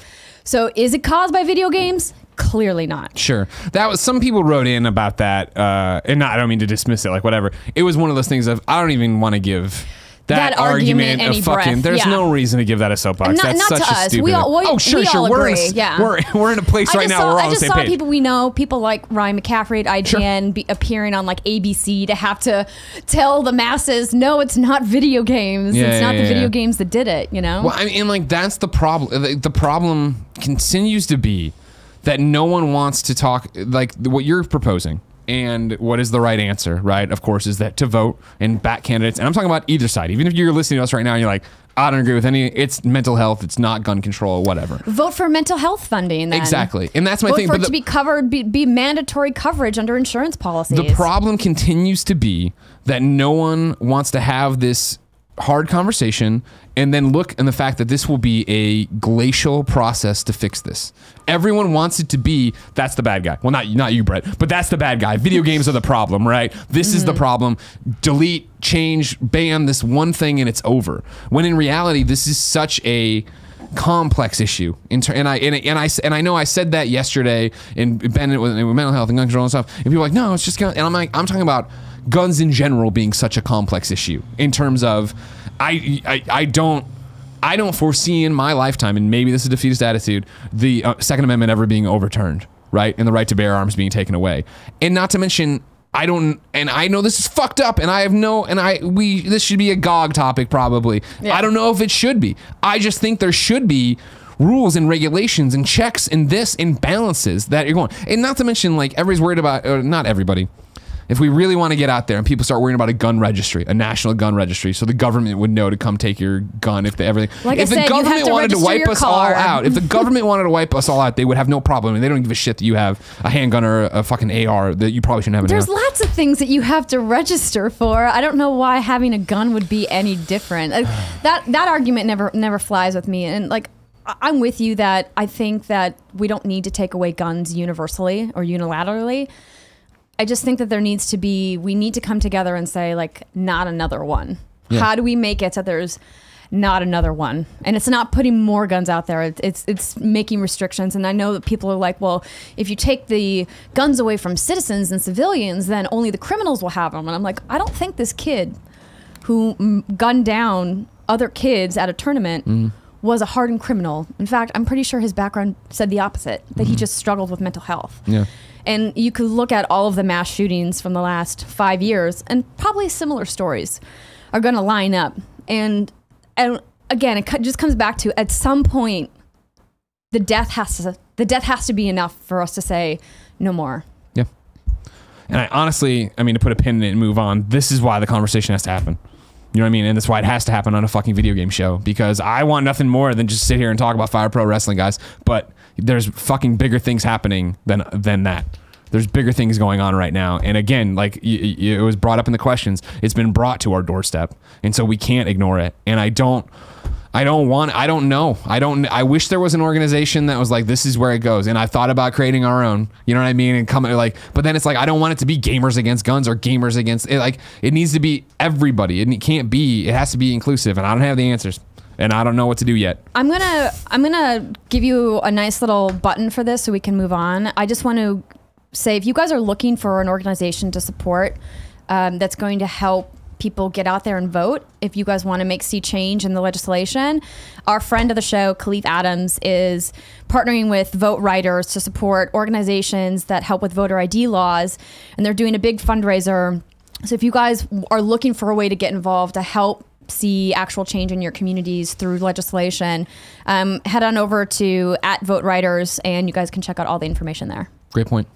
So is it caused by video games? Clearly not. Sure. That was, some people wrote in about that, and I don't mean to dismiss it, like whatever. It was one of those things of, I don't even want to give that argument any of fucking. breath. There's Yeah. no reason to give that a soapbox. That's Not such to a us. stupid. We all sure. agree. We're in a place right now. We're all on the I just same saw page. people we know, people like Ryan McCaffrey at IGN appearing on like ABC to have to tell the masses, no, it's not video games. It's not the video games that did it. You know. Well, I mean, like that's the problem. The problem continues to be that no one wants to talk like what you're proposing. And what is the right answer, right? Of course, is that to vote and back candidates. And I'm talking about either side. Even if you're listening to us right now and you're like, I don't agree with any, it's mental health, it's not gun control, whatever. Vote for mental health funding then. Exactly. And that's my thing. Vote for it to be covered, be mandatory coverage under insurance policies. The problem continues to be that no one wants to have this hard conversation and then look in the fact that this will be a glacial process to fix this. Everyone wants it to be, that's the bad guy. Well, not you, Brett, but that's the bad guy. Video games are the problem, right? This is the problem. Delete, change, ban this one thing and it's over. When in reality, this is such a complex issue. And I know I said that yesterday in Bennett with mental health and gun control and stuff. And people are like, no, it's just gun. And I'm like, I'm talking about guns in general being such a complex issue in terms of I don't foresee in my lifetime, and maybe this is a defeatist attitude, the Second Amendment ever being overturned, right? And the right to bear arms being taken away. And not to mention, I know this is fucked up, and this should be a GOG topic probably. Yeah. I don't know if it should be. I just think there should be rules and regulations and checks and this and balances that you're going. And not to mention, like, everybody's worried about, or not everybody. If we really want to get out there and people start worrying about a gun registry, a national gun registry, so the government would know to come take your gun if everything. Like if the government wanted to wipe us all out, if the government wanted to wipe us all out, they would have no problem. And they don't give a shit that you have a handgun or a fucking AR that you probably shouldn't have. There's lots of things that you have to register for. I don't know why having a gun would be any different. That argument never flies with me. And like, I'm with you that I think that we don't need to take away guns universally or unilaterally. I just think that we need to come together and say, like, not another one. Yeah. How do we make it so there's not another one? And it's not putting more guns out there. It's making restrictions. And I know that people are like, well, if you take the guns away from citizens and civilians, then only the criminals will have them. And I'm like, I don't think this kid who gunned down other kids at a tournament was a hardened criminal. In fact, I'm pretty sure his background said the opposite, that he just struggled with mental health. Yeah. And you could look at all of the mass shootings from the last 5 years, and probably similar stories are going to line up. And again, it just comes back to, at some point, the death has to be enough for us to say no more. Yeah. And I mean, to put a pin in it and move on, this is why the conversation has to happen. You know what I mean? And that's why it has to happen on a fucking video game show, because I want nothing more than just sit here and talk about Fire Pro Wrestling, guys. But there's fucking bigger things happening than that. There's bigger things going on right now. And again, like it was brought up in the questions, it's been brought to our doorstep. And so we can't ignore it. And I wish there was an organization that was like, this is where it goes. And I thought about creating our own, you know what I mean? And coming like, but then it's like, I don't want it to be gamers against guns or gamers against it. Like, it needs to be everybody. It has to be inclusive. And I don't have the answers. And I don't know what to do yet. I'm gonna give you a nice little button for this so we can move on. I just want to say, if you guys are looking for an organization to support that's going to help people get out there and vote, if you guys want to see change in the legislation, our friend of the show, Khalif Adams, is partnering with Vote Writers to support organizations that help with voter ID laws. And they're doing a big fundraiser. So if you guys are looking for a way to get involved to help see actual change in your communities through legislation, head on over to @VoteWriters and you guys can check out all the information there. Great point.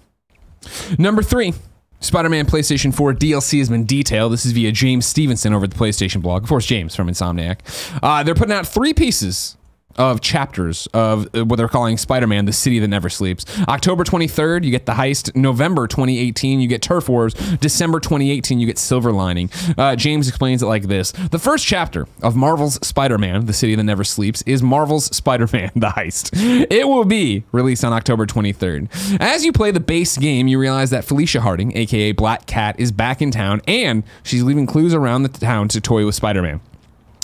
Number 3, Spider-Man PlayStation 4 DLC has been detailed. This is via James Stevenson over at the PlayStation blog. Of course, James from Insomniac. They're putting out 3 pieces of chapters of what they're calling Spider-Man, the City That Never Sleeps. October 23rd, you get The Heist. November 2018, you get Turf Wars. December 2018, you get Silver Lining. James explains it like this. The first chapter of Marvel's Spider-Man, the City That Never Sleeps, is Marvel's Spider-Man, The Heist. It will be released on October 23rd. As you play the base game, you realize that Felicia Harding, aka Black Cat, is back in town, and she's leaving clues around the town to toy with Spider-Man.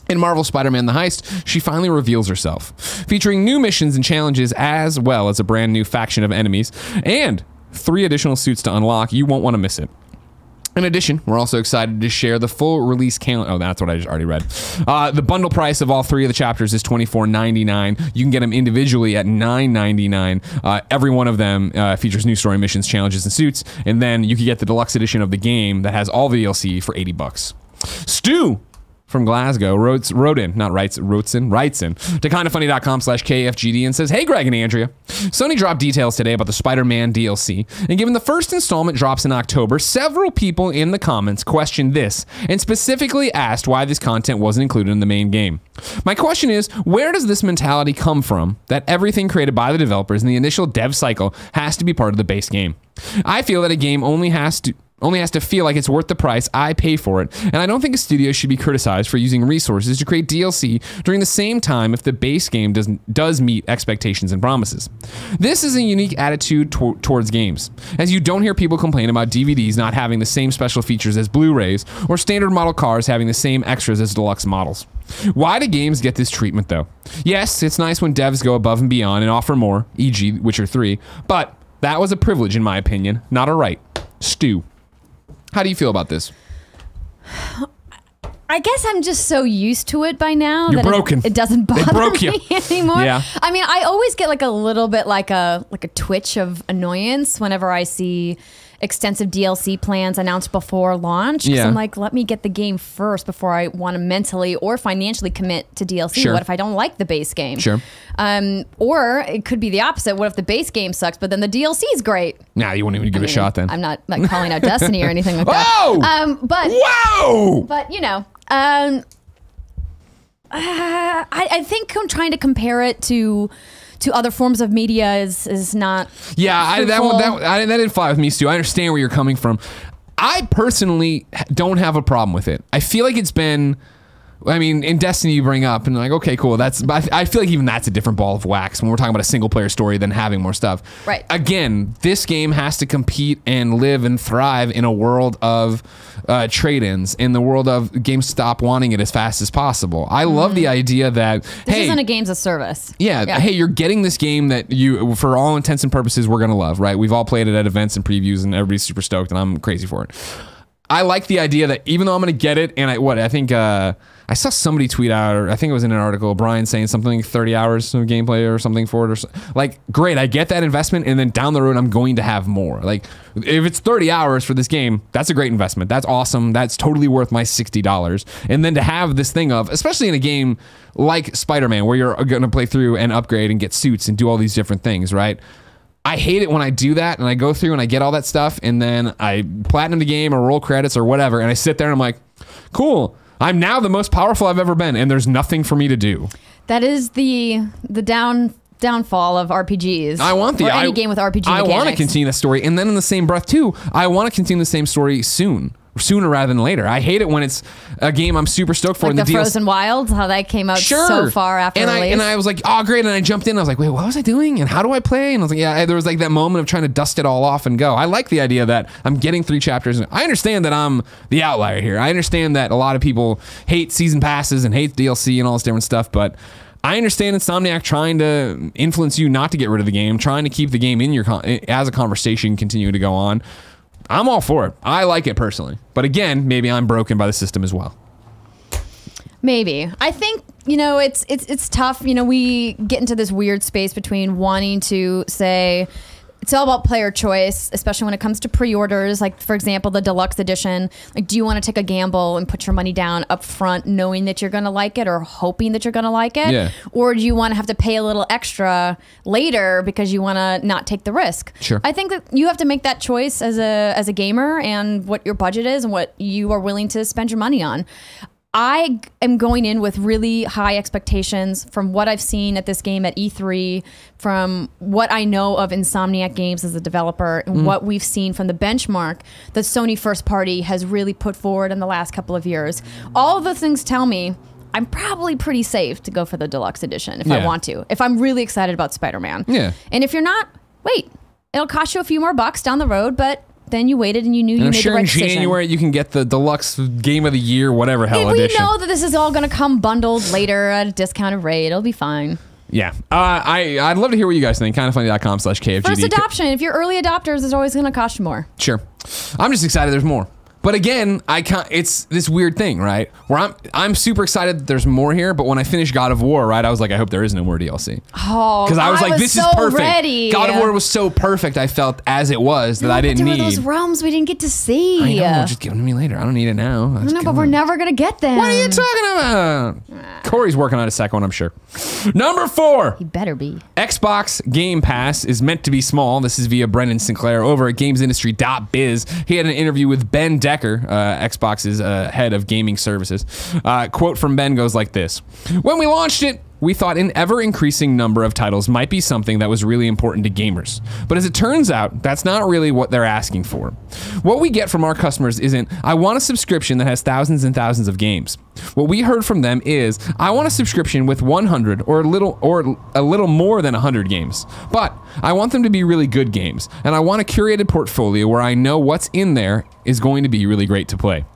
In Marvel's Spider-Man The Heist, she finally reveals herself, featuring new missions and challenges as well as a brand new faction of enemies and 3 additional suits to unlock. You won't want to miss it. In addition, we're also excited to share the full release calendar. Oh, that's what I just already read. The bundle price of all 3 of the chapters is $24.99. You can get them individually at $9.99. Every one of them features new story missions, challenges, and suits. And then you can get the deluxe edition of the game that has all the DLC for $80. Stu from Glasgow writes in to kindoffunny.com/KFGD and says, "Hey Greg and Andrea, Sony dropped details today about the Spider-Man DLC, and given the first installment drops in October, several people in the comments questioned this and specifically asked why this content wasn't included in the main game. My question is, where does this mentality come from that everything created by the developers in the initial dev cycle has to be part of the base game? I feel that a game only has to feel like it's worth the price I pay for it, and I don't think a studio should be criticized for using resources to create DLC during the same time if the base game does meet expectations and promises. This is a unique attitude towards games, as you don't hear people complain about DVDs not having the same special features as Blu-rays or standard model cars having the same extras as deluxe models. Why do games get this treatment though? Yes, it's nice when devs go above and beyond and offer more, e.g. Witcher 3, but that was a privilege in my opinion, not a right. Stu. How do you feel about this? I guess I'm just so used to it by now You're that broken. It doesn't bother you. me anymore. Yeah. I mean, I always get like a little bit like a twitch of annoyance whenever I see extensive DLC plans announced before launch. 'Cause Yeah. I'm like, let me get the game first before I want to mentally or financially commit to DLC. Sure. What if I don't like the base game? Sure. Or it could be the opposite. What if the base game sucks, but then the DLC is great? Nah, you wouldn't even give it a shot then. I'm not like calling out Destiny or anything like that. Oh! Whoa! But you know, I think I'm trying to compare it to other forms of media is not. Yeah, that didn't fly with me, Stu. I understand where you're coming from. I personally don't have a problem with it. I feel like it's been. I mean, in Destiny you bring up and like, okay, cool. But I feel like even that's a different ball of wax when we're talking about a single player story than having more stuff. Right. Again, this game has to compete and live and thrive in a world of trade-ins, in the world of GameStop wanting it as fast as possible. I love the idea that This isn't a games of service. Yeah, hey, you're getting this game that you, for all intents and purposes, we're gonna love, right? We've all played it at events and previews, and everybody's super stoked, and I'm crazy for it. I like the idea that even though I'm gonna get it, and I think I saw somebody tweet out, or I think it was in an article, Brian saying something like 30 hours of gameplay or something for it, or like, great, I get that investment, and then down the road I'm going to have more. Like, if it's 30 hours for this game, that's a great investment. That's awesome. That's totally worth my $60. And then to have this thing of, especially in a game like Spider-Man, where you're gonna play through and upgrade and get suits and do all these different things, right? I hate it when I do that and I go through and I get all that stuff and then I platinum the game or roll credits or whatever, and I sit there and I'm like, cool, I'm now the most powerful I've ever been, and there's nothing for me to do. That is the downfall of RPGs. I want or any game with RPG mechanics. I want to continue the story, and then in the same breath too, I want to continue the same story sooner rather than later. I hate it when it's a game I'm super stoked for. Like the Frozen Wilds, how that came out so far after release. And I was like, oh great, and I jumped in and I was like, wait, what was I doing and how do I play? And I was like, yeah, there was like that moment of trying to dust it all off and go. I like the idea that I'm getting 3 chapters. I understand that I'm the outlier here. I understand that a lot of people hate season passes and hate DLC and all this different stuff, but I understand Insomniac trying to influence you not to get rid of the game, trying to keep the game in your as a conversation continuing to go on. I'm all for it. I like it personally. But again, maybe I'm broken by the system as well. Maybe. I think, you know, it's tough. You know, we get into this weird space between wanting to say it's all about player choice, especially when it comes to pre-orders. Like, for example, the deluxe edition. Like, do you want to take a gamble and put your money down up front knowing that you're going to like it or hoping that you're going to like it? Yeah. Or do you want to have to pay a little extra later because you want to not take the risk? Sure. I think that you have to make that choice as a gamer and what your budget is and what you are willing to spend your money on. I am going in with really high expectations from what I've seen at this game at E3, from what I know of Insomniac Games as a developer, and what we've seen from the benchmark that Sony First Party has really put forward in the last couple of years. All of those things tell me I'm probably pretty safe to go for the deluxe edition if I want to, if I'm really excited about Spider-Man. Yeah. And if you're not, wait, it'll cost you a few more bucks down the road, but then you waited and you knew you made the right decision. I'm sure in January you can get the deluxe game of the year, whatever hell edition. We know that this is all going to come bundled later at a discounted rate. It'll be fine. Yeah. I'd love to hear what you guys think. kindoffunny.com/KFGD. First adoption. If you're early adopters, it's always going to cost you more. Sure. I'm just excited there's more. But again, it's this weird thing, right? Where I'm super excited that there's more here, but when I finished God of War, right, I was like, I hope there is no more DLC. Oh, because I was like, this so is perfect. Ready. God of War was so perfect. I felt as it was that I didn't there need. Were those realms we didn't get to see. I know. Just give them to me later. I don't need it now. No, but we're never gonna get them. What are you talking about? Corey's working on a second one, I'm sure. Number 4. He better be. Xbox Game Pass is meant to be small. This is via Brendan Sinclair over at GamesIndustry.biz. He had an interview with Ben Decker, Xbox's head of gaming services. Quote from Ben goes like this. When we launched it, we thought an ever-increasing number of titles might be something that was really important to gamers. But as it turns out, that's not really what they're asking for. What we get from our customers isn't, I want a subscription that has thousands and thousands of games. What we heard from them is, I want a subscription with 100 or a little more than 100 games. But I want them to be really good games. And I want a curated portfolio where I know what's in there is going to be really great to play.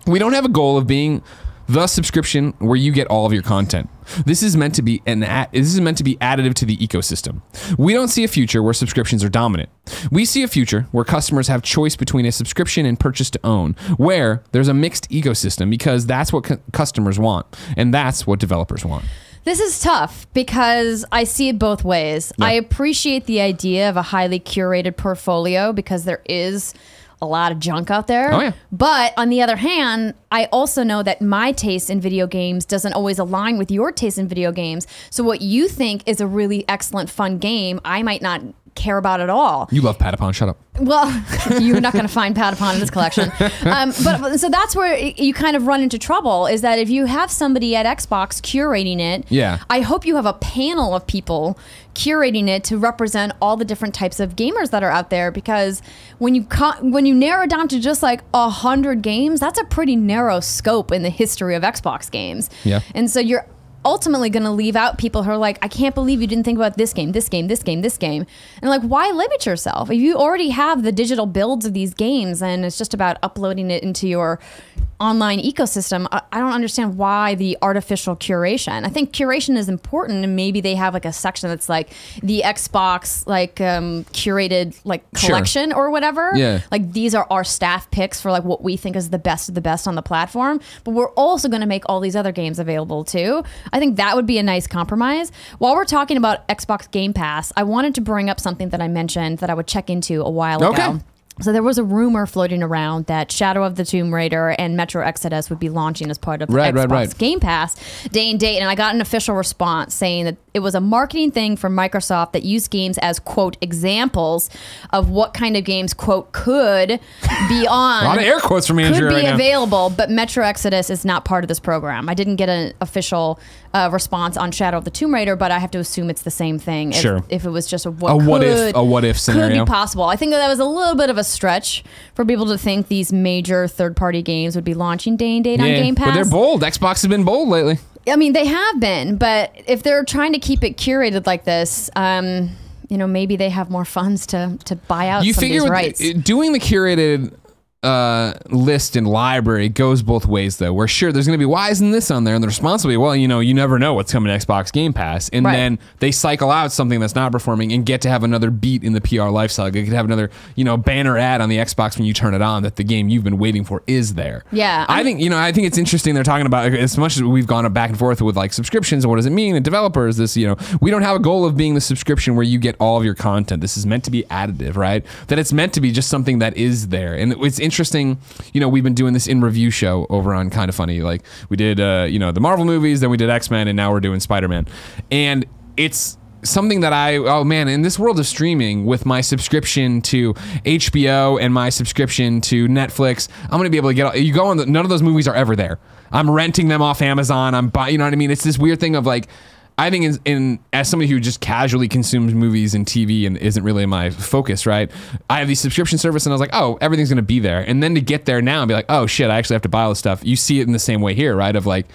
We don't have a goal of being the subscription where you get all of your content. This is meant to be additive to the ecosystem. We don't see a future where subscriptions are dominant. We see a future where customers have choice between a subscription and purchase to own, where there's a mixed ecosystem because that's what customers want and that's what developers want. This is tough because I see it both ways. Yeah. I appreciate the idea of a highly curated portfolio because there is a lot of junk out there. Oh, yeah. But on the other hand, I also know that my taste in video games doesn't always align with your taste in video games. So what you think is a really excellent, fun game, I might not care about at all. You love Patapon, shut up. Well, you're not going to find Patapon in this collection. But so that's where you kind of run into trouble, is that if you have somebody at Xbox curating it, yeah, I hope you have a panel of people curating it to represent all the different types of gamers that are out there, because when you narrow down to just like 100 games, that's a pretty narrow scope in the history of Xbox games. Yeah. And so you're ultimately going to leave out people who are like, I can't believe you didn't think about this game, this game, this game, this game. And like, why limit yourself? If you already have the digital builds of these games and it's just about uploading it into your online ecosystem, I don't understand why the artificial curation. I think curation is important, and maybe they have like a section that's like the Xbox like curated like collection or whatever. Yeah. Like these are our staff picks for like what we think is the best of the best on the platform, but we're also going to make all these other games available too. I think that would be a nice compromise. While we're talking about Xbox Game Pass, I wanted to bring up something that I mentioned that I would check into a while ago. So there was a rumor floating around that Shadow of the Tomb Raider and Metro Exodus would be launching as part of Xbox Game Pass day and date. And I got an official response saying that it was a marketing thing from Microsoft that used games as, quote, examples of what kind of games, quote, could be on. A lot of air quotes from Andrea could be available, but Metro Exodus is not part of this program. I didn't get an official response on Shadow of the Tomb Raider, but I have to assume it's the same thing. If it was just a what if scenario. Could be possible. I think that was a little bit of a stretch for people to think these major third-party games would be launching day and date on Game Pass. But they're bold. Xbox has been bold lately. I mean, they have been, but if they're trying to keep it curated like this, you know, maybe they have more funds to buy out some of these rights. Doing the curated list and library goes both ways, though. Where sure, there's going to be, why isn't this on there? And the response will be, well, you know, you never know what's coming to Xbox Game Pass. And then they cycle out something that's not performing and get to have another beat in the PR life cycle. You could have another, you know, banner ad on the Xbox when you turn it on that the game you've been waiting for is there. Yeah. I think it's interesting they're talking about, as much as we've gone back and forth with like subscriptions and what does it mean and developers, this, you know, we don't have a goal of being the subscription where you get all of your content. This is meant to be additive, right? That it's meant to be just something that is there. And it's interesting, you know, we've been doing this in review show over on Kinda Funny. Like we did, you know, the Marvel movies, then we did X-Men, and now we're doing Spider-Man. And it's something that oh man, in this world of streaming, with my subscription to HBO and my subscription to Netflix, I'm going to be able to get, you go on, none of those movies are ever there. I'm renting them off Amazon. I'm buying, you know what I mean? It's this weird thing of like, I think as somebody who just casually consumes movies and TV and isn't really my focus, right? I have these subscription service and I was like, oh, everything's going to be there. And then to get there now and be like, oh shit, I actually have to buy all this stuff. You see it in the same way here, right? Of like,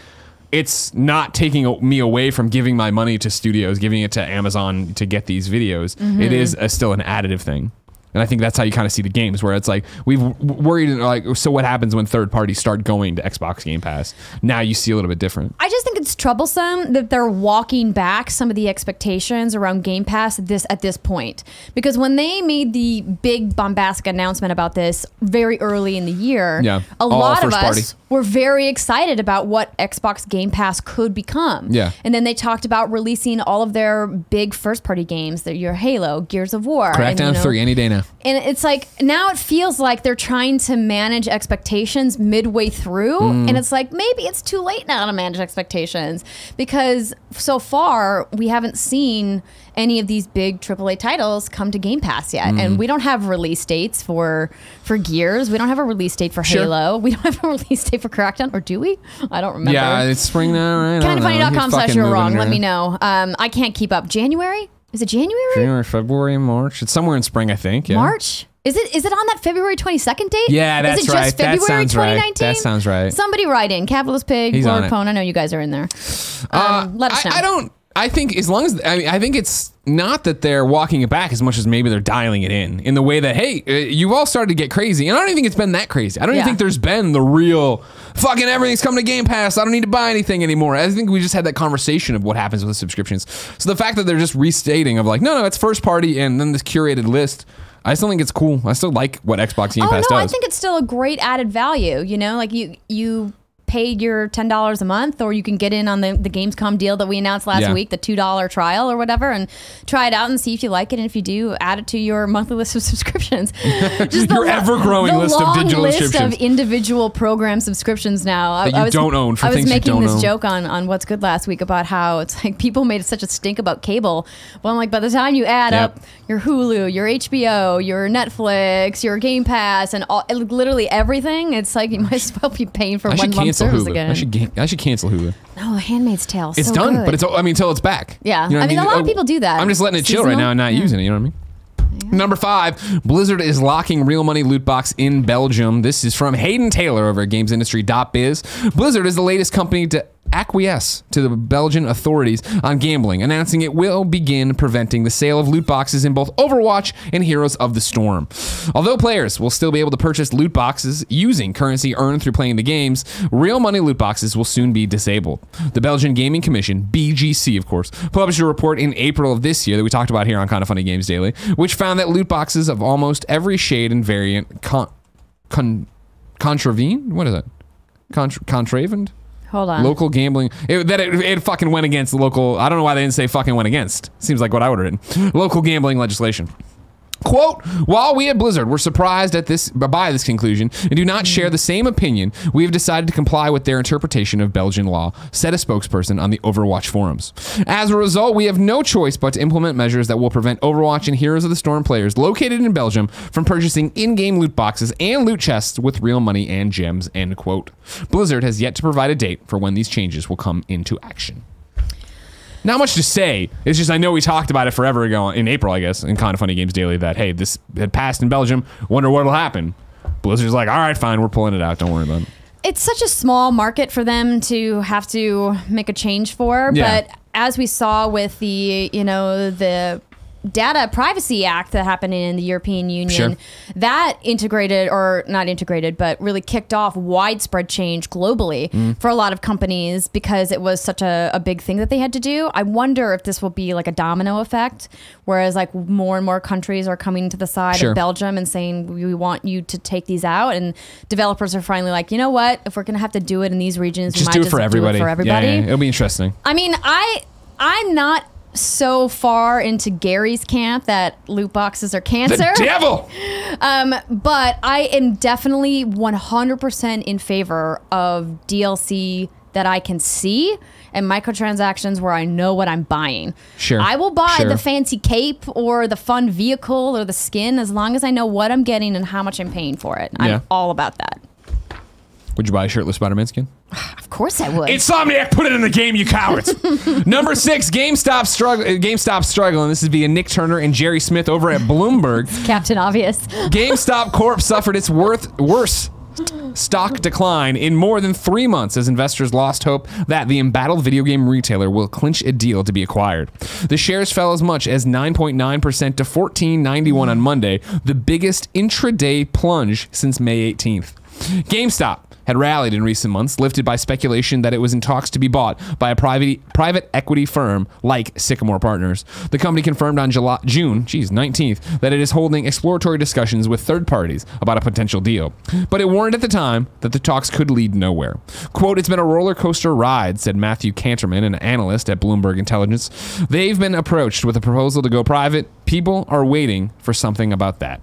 it's not taking me away from giving my money to studios, giving it to Amazon to get these videos. Mm-hmm. It is still an additive thing. And I think that's how you kind of see the games, where it's like we've worried, like, so what happens when third parties start going to Xbox Game Pass? Now you see a little bit different. I just think it's troublesome that they're walking back some of the expectations around Game Pass at this point. Because when they made the big bombastic announcement about this very early in the year, a lot of us were very excited about what Xbox Game Pass could become. And then they talked about releasing all of their big first-party games, your Halo, Gears of War. Crackdown 3 any day now. And it's like, now it feels like they're trying to manage expectations midway through. And it's like, maybe it's too late now to manage expectations, because so far we haven't seen any of these big AAA titles come to Game Pass yet. And we don't have release dates for Gears. We don't have a release date for Halo. We don't have a release date for Crackdown, or do we? I don't remember. Yeah, it's spring now, right? Kindafunny.com/you're wrong. Let me know. I can't keep up. January? Is it January? January, February, March. It's somewhere in spring, I think. Yeah. March? Is it on that February 22nd date? Yeah, that's right. Is it just February 2019? That sounds right. Somebody write in. Capitalist Pig, Lord Pone. I know you guys are in there. Let us know. I think as long as, I think it's not that they're walking it back as much as maybe they're dialing it in the way that, hey, you've all started to get crazy. And I don't even think it's been that crazy. I don't even think there's been the real fucking everything's coming to Game Pass. I don't need to buy anything anymore. I think we just had that conversation of what happens with the subscriptions. So the fact that they're just restating of like, no, it's first party and then this curated list, I still think it's cool. I still like what Xbox Game Pass does. I think it's still a great added value. You know, like you paid your $10 a month, or you can get in on the Gamescom deal that we announced last week, the $2 trial or whatever, and try it out and see if you like it. And if you do, add it to your monthly list of subscriptions. Just your ever-growing list of digital subscriptions. The long list of individual program subscriptions now. That you don't own for things you don't own. I was making this joke on What's Good last week about how it's like people made such a stink about cable. Well, I'm like, by the time you add up your Hulu, your HBO, your Netflix, your Game Pass, and literally everything, it's like you might as well be paying for one month service again. I should cancel Hulu. No, Handmaid's Tale. It's so done, good. but it's, I mean, until it's back. Yeah. You know I mean, a lot of people do that. I'm just letting it chill right now and not using it, you know what I mean? Number 5, Blizzard is locking real money loot box in Belgium. This is from Hayden Taylor over at GamesIndustry.biz. Blizzard is the latest company to acquiesce to the Belgian authorities on gambling, announcing it will begin preventing the sale of loot boxes in both Overwatch and Heroes of the Storm. Although players will still be able to purchase loot boxes using currency earned through playing the games, real money loot boxes will soon be disabled. The Belgian Gaming Commission, BGC of course, published a report in April of this year that we talked about here on Kinda Funny Games Daily, which found that loot boxes of almost every shade and variant contravened? What is that? Contravened? Hold on. Local gambling. It fucking went against the local. I don't know why they didn't say fucking went against. Seems like what I would have written. Local gambling legislation. Quote, while we at Blizzard were surprised by this conclusion and do not share the same opinion, we have decided to comply with their interpretation of Belgian law, said a spokesperson on the Overwatch forums. As a result, we have no choice but to implement measures that will prevent Overwatch and Heroes of the Storm players located in Belgium from purchasing in-game loot boxes and loot chests with real money and gems, end quote. Blizzard has yet to provide a date for when these changes will come into action. Not much to say. It's just I know we talked about it forever ago in April, I guess, in Kinda Funny Games Daily that, hey, this had passed in Belgium. Wonder what'll happen. Blizzard's like, all right, fine, we're pulling it out. Don't worry about it. It's such a small market for them to have to make a change for. Yeah. But as we saw with the Data Privacy Act that happened in the European Union, that integrated, or not integrated, but really kicked off widespread change globally for a lot of companies because it was such a big thing that they had to do. I wonder if this will be like a domino effect, whereas like more and more countries are coming to the side of Belgium and saying, we want you to take these out. And developers are finally like, you know what, if we're going to have to do it in these regions, just we might do it just for everybody. Do it for everybody. Yeah. It'll be interesting. I mean, I'm not so far into Gary's camp that loot boxes are cancer. The devil! But I am definitely 100% in favor of DLC that I can see and microtransactions where I know what I'm buying. Sure. I will buy the fancy cape or the fun vehicle or the skin as long as I know what I'm getting and how much I'm paying for it. I'm all about that. Would you buy a shirtless Spider-Man skin? Of course I would. Insomniac, put it in the game, you cowards. Number 6, GameStop struggling. This is via Nick Turner and Jerry Smith over at Bloomberg. Captain Obvious. GameStop Corp suffered its worst stock decline in more than 3 months as investors lost hope that the embattled video game retailer will clinch a deal to be acquired. The shares fell as much as 9.9% to $14.91 on Monday, the biggest intraday plunge since May 18th. GameStop had rallied in recent months, lifted by speculation that it was in talks to be bought by a private equity firm like Sycamore Partners. The company confirmed on June 19th that it is holding exploratory discussions with third parties about a potential deal. But it warned at the time that the talks could lead nowhere. Quote, "It's been a roller coaster ride," said Matthew Canterman, an analyst at Bloomberg Intelligence. "They've been approached with a proposal to go private. People are waiting for something about that."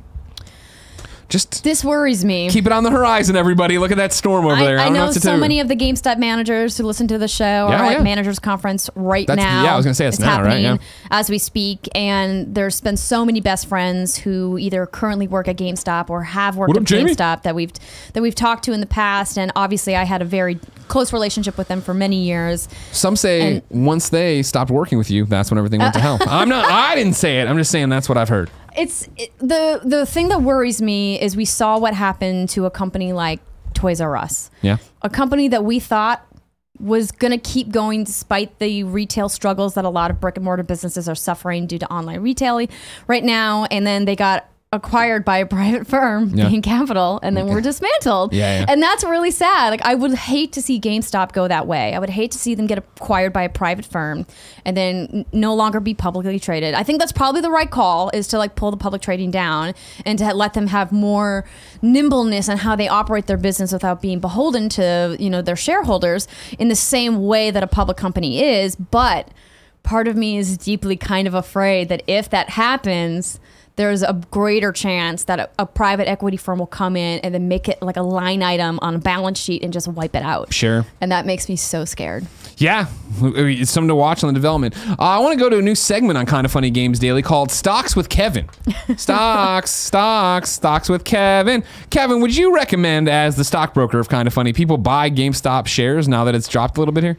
Just this worries me. Keep it on the horizon, everybody. Look at that storm over there. I don't know what to so do. many of the GameStop managers who listen to the show are at managers conference now. Yeah, I was going to say it's now, happening right? Yeah. as we speak. And there's been so many best friends who either currently work at GameStop or have worked at GameStop that we've talked to in the past. And obviously, I had a very close relationship with them for many years. Some say once they stopped working with you, that's when everything went to hell. I didn't say it. I'm just saying that's what I've heard. The thing that worries me is we saw what happened to a company like Toys R Us. Yeah. A company that we thought was going to keep going despite the retail struggles that a lot of brick and mortar businesses are suffering due to online retailing right now. And then they got acquired by a private firm, Bain Capital, and then were dismantled. And that's really sad. Like, I would hate to see GameStop go that way. I would hate to see them get acquired by a private firm and then no longer be publicly traded. I think that's probably the right call, is to like pull the public trading down and to let them have more nimbleness on how they operate their business without being beholden to, their shareholders in the same way that a public company is. But part of me is deeply kind of afraid that if that happens, there's a greater chance that a private equity firm will come in and then make it like a line item on a balance sheet and just wipe it out. Sure. And that makes me so scared. Yeah, it's something to watch on the development. I want to go to a new segment on Kind of Funny Games Daily called Stocks with Kevin. Stocks with Kevin. Kevin, would you recommend, as the stockbroker of Kind of Funny, people buy GameStop shares now that it's dropped a little bit here?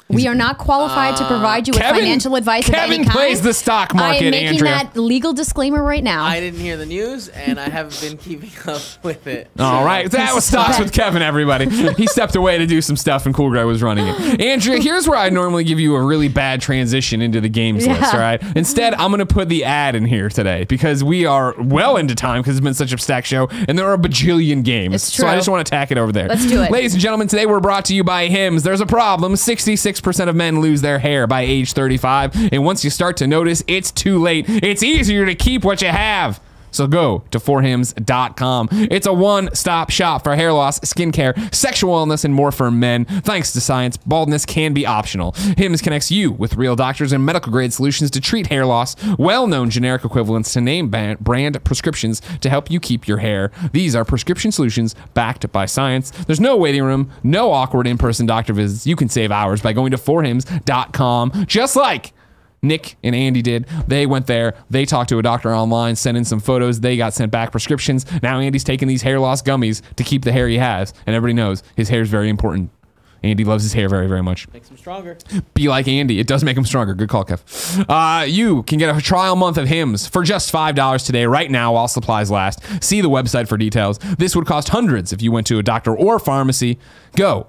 We are not qualified to provide you with financial advice of any kind. Kevin plays the stock market, I am making Andrea. that legal disclaimer right now. I didn't hear the news, and I haven't been keeping up with it. All right. That was Stocks with Kevin, everybody. He stepped away to do some stuff, and Cool Greg was running it. Andrea, here's where I normally give you a really bad transition into the games list, all right? Instead, I'm going to put the ad in here today because we are well into time because it's been such a stacked show, and there are a bajillion games. It's true. So I just want to tack it over there. Let's do it. Ladies and gentlemen, today we're brought to you by Hims. There's a problem. 66% of men lose their hair by age 35, and once you start to notice, it's too late. It's easier to keep what you have. So go to forhims.com. It's a one-stop shop for hair loss, skincare, sexual wellness, and more for men. Thanks to science, baldness can be optional. Hims connects you with real doctors and medical-grade solutions to treat hair loss, well-known generic equivalents to name brand prescriptions to help you keep your hair. These are prescription solutions backed by science. There's no waiting room, no awkward in-person doctor visits. You can save hours by going to forhims.com, just like Nick and Andy did. They went there, they talked to a doctor online, sent in some photos, they got sent back prescriptions. Now Andy's taking these hair loss gummies to keep the hair he has, and everybody knows his hair is very important. Andy loves his hair very, very much. Makes him stronger. Be like Andy. It does make him stronger. Good call, Kev. You can get a trial month of Hims for just $5 today, right now, while supplies last. See the website for details. This would cost hundreds if you went to a doctor or pharmacy. Go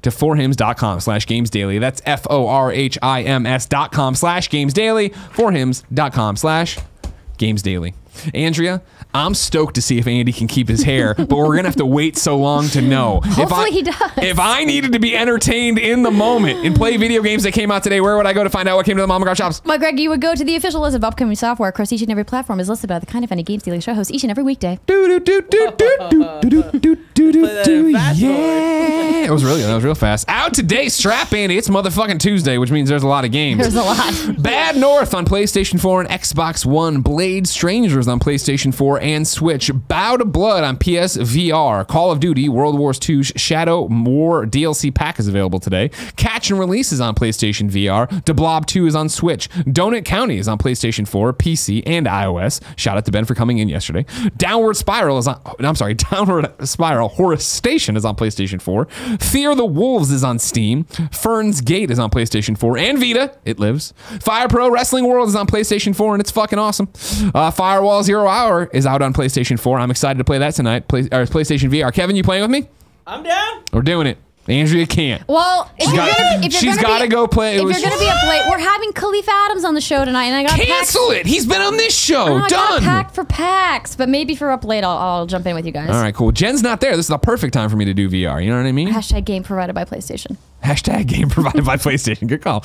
to forhims.com/gamesdaily. That's forhims.com/gamesdaily. forhims.com/gamesdaily. Andrea, I'm stoked to see if Andy can keep his hair, but we're going to have to wait so long to know. Hopefully he does. If I needed to be entertained in the moment and play video games that came out today, where would I go to find out what came to the Mama Gar shops? Well, Greg, you would go to the official list of upcoming software across each and every platform is listed by the Kind of Funny Games Daily show host each and every weekday. Yeah. That was real fast. Out today, strap Andy. It's motherfucking Tuesday, which means there's a lot of games. There's a lot. Bad North on PlayStation 4 and Xbox One. Blade Strangers on PlayStation 4 and Switch. Bow to Blood on PSVR. Call of Duty World War II's Shadow War DLC pack is available today. Catch and Release is on PlayStation VR. De Blob 2 is on Switch. Donut County is on PlayStation 4, PC, and iOS. Shout out to Ben for coming in yesterday. Downward Spiral Horus Station is on PlayStation 4. Fear the Wolves is on Steam. Fern's Gate is on PlayStation 4 and Vita. It lives. Fire Pro Wrestling World is on PlayStation 4 and it's fucking awesome. Firewall Firewall Zero Hour is out on PlayStation 4. I'm excited to play that tonight. PlayStation VR. Kevin, you playing with me? I'm down. We're doing it. Andrea can't. Well, she's got to go play. If you're going to be up late, we're having Khalif Adams on the show tonight, and I got cancel it. He's been on this show. I got packed for PAX, but maybe if you're up late, I'll jump in with you guys. All right, cool. Jen's not there. This is the perfect time for me to do VR. You know what I mean? Hashtag game provided by PlayStation. Hashtag game provided by PlayStation. Good call.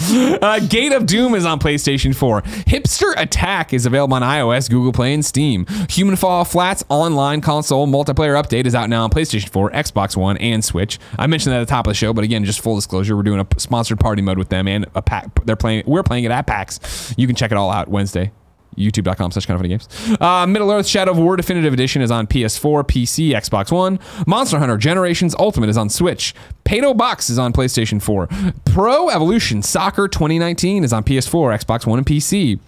Gate of Doom is on PlayStation 4. Hipster Attack is available on iOS, Google Play, and Steam. Human Fall Flat's online console multiplayer update is out now on PlayStation 4, Xbox One, and Switch. I mentioned that at the top of the show, but again, just full disclosure, we're doing a sponsored party mode with them and a pack. We're playing it at PAX. You can check it all out Wednesday. YouTube.com/kindoffunnygames. Middle Earth Shadow of War Definitive Edition is on PS4, PC, Xbox One. Monster Hunter Generations Ultimate is on Switch. Pato Box is on PlayStation 4. Pro Evolution Soccer 2019 is on PS4, Xbox One, and PC.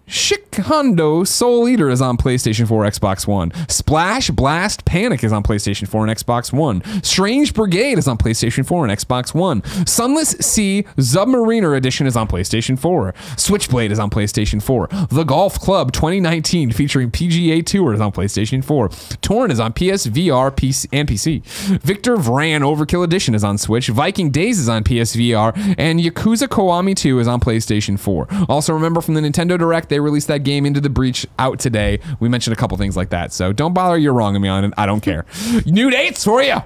Shikondo Soul Eater is on PlayStation 4, Xbox One. Splash Blast Panic is on PlayStation 4 and Xbox One. Strange Brigade is on PlayStation 4 and Xbox One. Sunless Sea Submariner Edition is on PlayStation 4. Switchblade is on PlayStation 4. The Golf Club 2019 featuring PGA Tour is on PlayStation 4. Torn is on PSVR PC, and PC. Victor Vran Overkill Edition is on Switch. Viking Days is on PSVR. And Yakuza Kiwami 2 is on PlayStation 4. Also remember from the Nintendo Direct, they released that game Into the Breach out today. We mentioned a couple things like that, so don't bother you're wrong me on it. I don't care. New dates for you.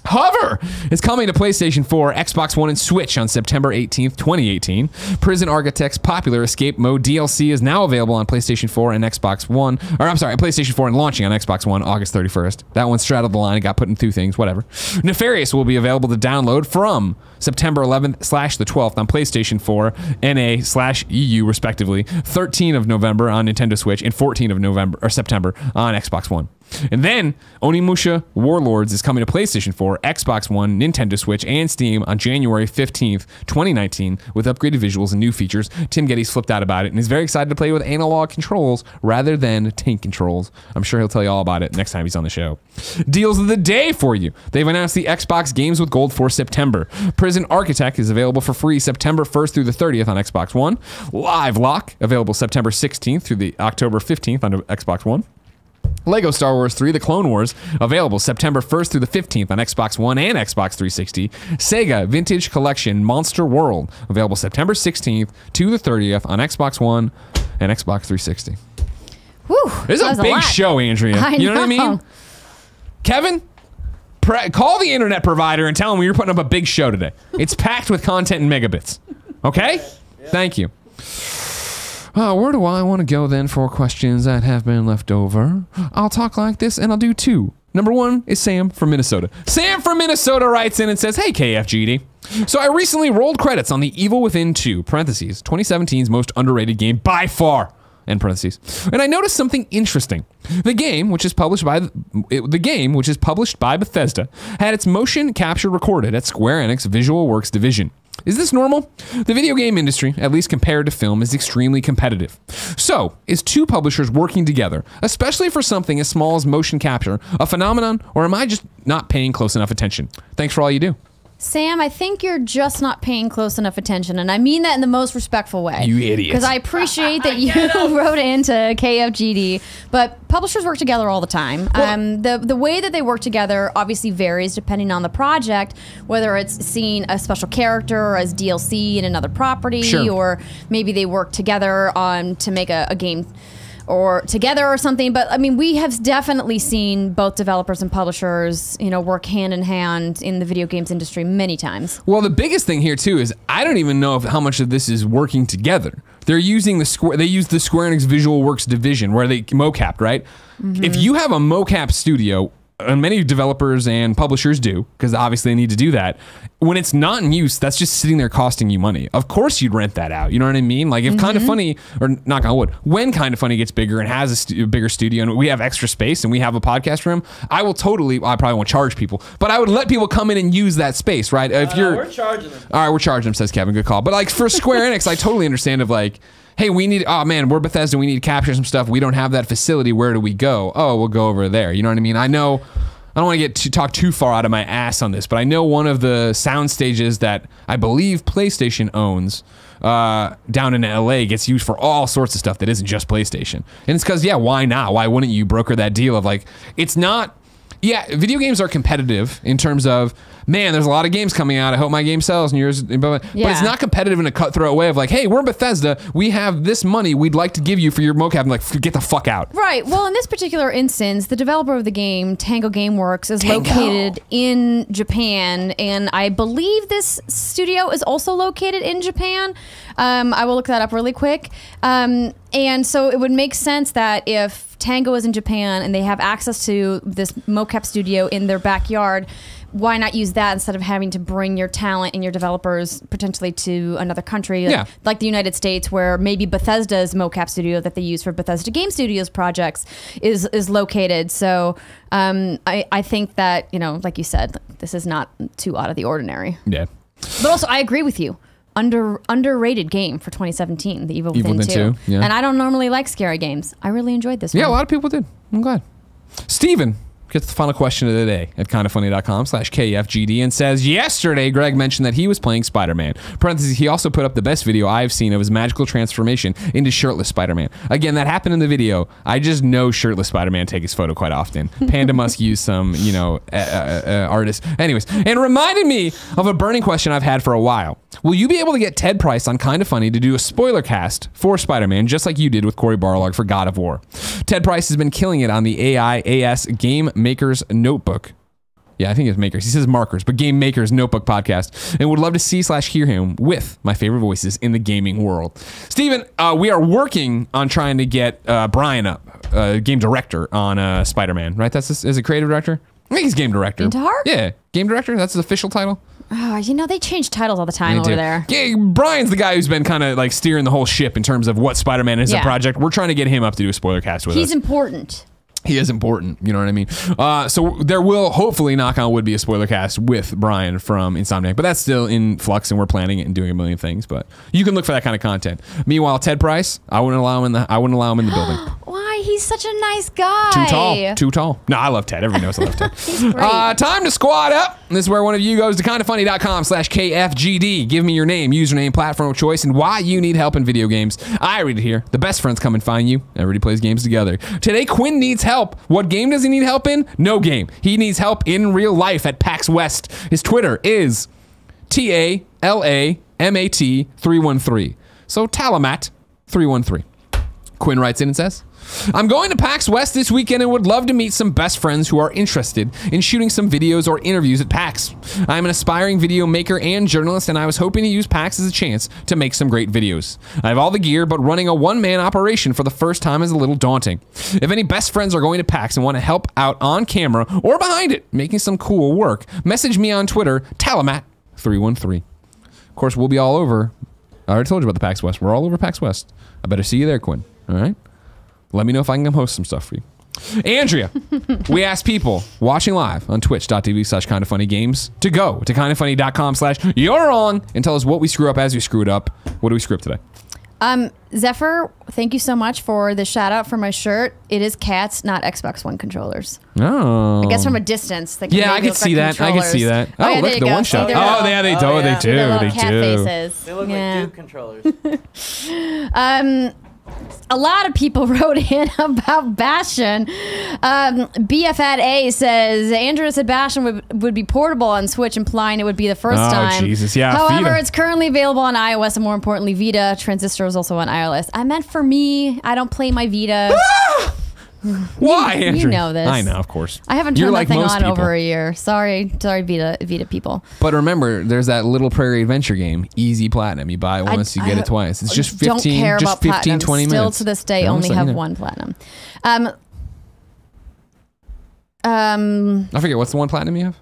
Hover is coming to PlayStation 4, Xbox One, and Switch on September 18th, 2018. Prison Architects Popular Escape Mode DLC is now available on PlayStation 4 and Xbox One. Or I'm sorry, PlayStation 4 and launching on Xbox One August 31st. That one straddled the line and got put in through things, whatever. Nefarious will be available to download from September 11th/the 12th on PlayStation 4, NA/EU respectively, 13 of November on Nintendo Switch, and 14 of November or September on Xbox One. And then Onimusha Warlords is coming to PlayStation 4, Xbox One, Nintendo Switch, and Steam on January 15th, 2019 with upgraded visuals and new features. Tim Geddes flipped out about it and is very excited to play with analog controls rather than tank controls. I'm sure he'll tell you all about it next time he's on the show. Deals of the day for you. They've announced the Xbox Games with Gold for September. Prison Architect is available for free September 1st through the 30th on Xbox One. Live Lock available September 16th through the October 15th on Xbox One. Lego Star Wars 3 The Clone Wars, available September 1st through the 15th on Xbox One and Xbox 360. Sega Vintage Collection Monster World, available September 16th to the 30th on Xbox One and Xbox 360. Whew, this is a big show, Andrea. You know what I mean? Kevin, call the internet provider and tell them you're putting up a big show today. It's packed with content in megabits. Okay? Yeah. Thank you. Where do I want to go then for questions that have been left over? I'll talk like this and I'll do two. Number one is Sam from Minnesota. Sam from Minnesota writes in and says, hey, KFGD. So I recently rolled credits on The Evil Within 2, parentheses, 2017's most underrated game by far, end parentheses. And I noticed something interesting. The game, which is published by Bethesda, had its motion capture recorded at Square Enix Visual Works division. Is this normal? The video game industry, at least compared to film, is extremely competitive. So, is two publishers working together, especially for something as small as motion capture, a phenomenon, or am I just not paying close enough attention? Thanks for all you do. Sam, I think you're just not paying close enough attention, and I mean that in the most respectful way. You idiot. Because I appreciate that you wrote into KFGD, but publishers work together all the time. Well, the way that they work together obviously varies depending on the project, whether it's seeing a special character or as DLC in another property, sure, or maybe they work together to make a game or together or something. But I mean, we have definitely seen both developers and publishers, work hand in hand in the video games industry many times. Well, the biggest thing here too is I don't even know how much of this is working together. They're using they use the Square Enix Visual Works division where they mocapped, right? Mm-hmm. If you have a mocap studio, and many developers and publishers do, because obviously they need to do that. When it's not in use, that's just sitting there costing you money. Of course you'd rent that out. You know what I mean? Like if Kind of Funny, or knock on wood, when Kind of Funny gets bigger and has a bigger studio and we have extra space and we have a podcast room, I probably won't charge people, but I would let people come in and use that space, right? We're charging them. All right, we're charging them, says Kevin. Good call. But like for Square Enix, I totally understand hey, we're Bethesda, we need to capture some stuff. We don't have that facility. Where do we go? Oh, we'll go over there. You know what I mean? I know I don't want to talk too far out of my ass on this, but I know one of the sound stages that I believe PlayStation owns down in LA gets used for all sorts of stuff that isn't just PlayStation. And it's because, yeah, why not? Why wouldn't you broker that deal of like, it's not, yeah, video games are competitive in terms of, man, there's a lot of games coming out. I hope my game sells and yours. But it's not competitive in a cutthroat way of like, hey, we're Bethesda. We have this money we'd like to give you for your mocap. I'm like, get the fuck out. Right. Well, in this particular instance, the developer of the game, Tango Gameworks, is located in Japan. And I believe this studio is also located in Japan. I will look that up really quick. And so it would make sense that if Tango is in Japan and they have access to this mocap studio in their backyard, why not use that instead of having to bring your talent and your developers potentially to another country, like the United States, where maybe Bethesda's mocap studio that they use for Bethesda Game Studios projects is located. So I think that, you know, like you said, this is not too out of the ordinary. Yeah. But also, I agree with you. Underrated game for 2017, The Evil Within 2. Yeah. And I don't normally like scary games. I really enjoyed this one. Yeah, a lot of people did. I'm glad. Steven gets the final question of the day at kindafunny.com/KFGD and says, yesterday Greg mentioned that he was playing Spider-Man. Parentheses, he also put up the best video I've seen of his magical transformation into shirtless Spider-Man. Again, that happened in the video. I just know shirtless Spider-Man take his photo quite often. Panda must use some, you know, artist. Anyways, and reminded me of a burning question I've had for a while. Will you be able to get Ted Price on Kinda Funny to do a spoiler cast for Spider-Man, just like you did with Cory Barlog for God of War? Ted Price has been killing it on the AIAS Game Maker's Notebook. Yeah, I think it's Makers. He says Markers, but Game Maker's Notebook podcast, and would love to see/hear him with my favorite voices in the gaming world. Steven, we are working on trying to get Brian up, game director on Spider-Man, right? Is it creative director? I think he's game director. Into Heart? Yeah, game director. That's his official title. Oh, you know, they change titles all the time over there. Yeah, Brian's the guy who's been kind of like steering the whole ship in terms of what Spider-Man is a project. We're trying to get him up to do a spoiler cast with us. He's important. He is important, you know what I mean? So there will hopefully, knock on wood, be a spoiler cast with Brian from Insomniac, but that's still in flux and we're planning it and doing a million things, but you can look for that kind of content. Meanwhile, Ted Price, I wouldn't allow him in the building. Why? He's such a nice guy. Too tall. No, I love Ted. Everyone knows I love Ted. He's great. Time to squad up. This is where one of you goes to kindafunny.com/KFGD. Give me your name, username, platform of choice, and why you need help in video games. I read it here. The best friends come and find you. Everybody plays games together. Today, Quinn needs help. What game does he need help in? No game. He needs help in real life at PAX West. His Twitter is TALAMAT313. So Talamat313. Quinn writes in and says, I'm going to PAX West this weekend and would love to meet some best friends who are interested in shooting some videos or interviews at PAX. I'm an aspiring video maker and journalist, and I was hoping to use PAX as a chance to make some great videos. I have all the gear, but running a one-man operation for the first time is a little daunting. If any best friends are going to PAX and want to help out on camera or behind it, making some cool work, message me on Twitter, Talamat313. Of course, we'll be all over. I already told you about the PAX West. We're all over PAX West. I better see you there, Quinn. All right? Let me know if I can come host some stuff for you. Andrea, we asked people watching live on twitch.tv/kindafunnygames to go to kindafunny.com/you're wrong and tell us what we screw up as we screw it up. What do we screw up today? Zephyr, thank you so much for the shout out for my shirt. It is cats, not Xbox One controllers. Oh. I guess from a distance. Yeah, I could see that. I could see that. Oh, yeah, look, the one shot. Oh, yeah, they do. They do. The They cat do. faces. They look like Duke controllers. A lot of people wrote in about Bastion. BF at A says, Andrea said Bastion would be portable on Switch, implying it would be the first time. Oh, Jesus, yeah. However, Vita. it's currently available on iOS and more importantly, Vita. Transistor is also on iOS. I meant for me. I don't play my Vita. Why, Andrea? You know this. I know, of course. I haven't turned that thing on over a year. Sorry, Vita people. But remember, there's that Little Prairie Adventure game, Easy Platinum. You buy it once, you get it twice. It's just 15, don't care just about 15, platinum. 20 Still minutes. to this day, only have one platinum. I forget, what's the one platinum you have?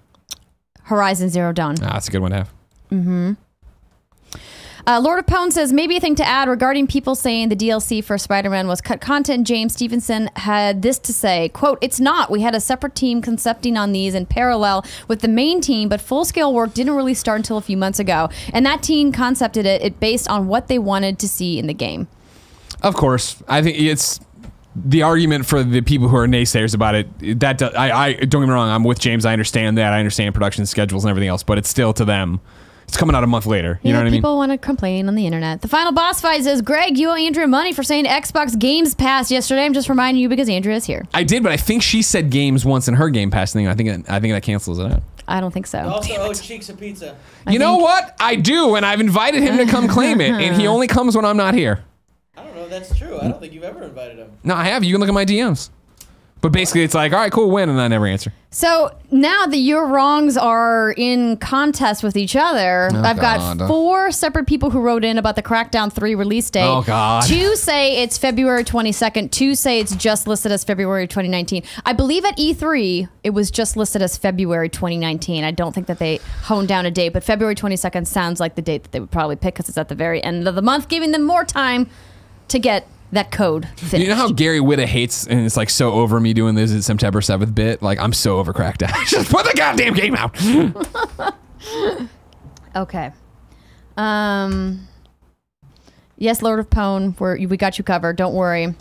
Horizon Zero Dawn. Ah, that's a good one to have. Mm-hmm. Lord of Pone says, maybe a thing to add regarding people saying the DLC for Spider-Man was cut content. James Stevenson had this to say, quote, it's not. We had a separate team concepting on these in parallel with the main team, but full-scale work didn't really start until a few months ago. And that team concepted it based on what they wanted to see in the game. Of course. I think it's the argument for the people who are naysayers about it, I don't get me wrong, I'm with James. I understand that. I understand production schedules and everything else, but it's still to them. It's coming out a month later. You know what I mean? People want to complain on the internet. The final boss fight says, Greg, you owe Andrea money for saying Xbox Games Pass yesterday. I'm just reminding you because Andrea is here. I did, but I think she said games once in her Game Pass thing. I think that cancels it out. I don't think so. You also owe Cheeks a pizza. You know what? I do, and I've invited him to come claim it, and he only comes when I'm not here. I don't know if that's true. I don't think you've ever invited him. No, I have. You can look at my DMs. But basically, it's like, all right, cool, win, and I never answer. So now that your wrongs are in contest with each other, I've got 4 separate people who wrote in about the Crackdown 3 release date. Oh, God. 2 say it's February 22nd. 2 say it's just listed as February 2019. I believe at E3, it was just listed as February 2019. I don't think that they honed down a date, but February 22nd sounds like the date that they would probably pick because it's at the very end of the month, giving them more time to get that code finished. You know how Gary Whitta hates, and it's like so over me doing this at September 7th bit? Like, I'm so over Crackdown. Just put the goddamn game out. Okay. Yes, Lord of Pwn, we got you covered. Don't worry.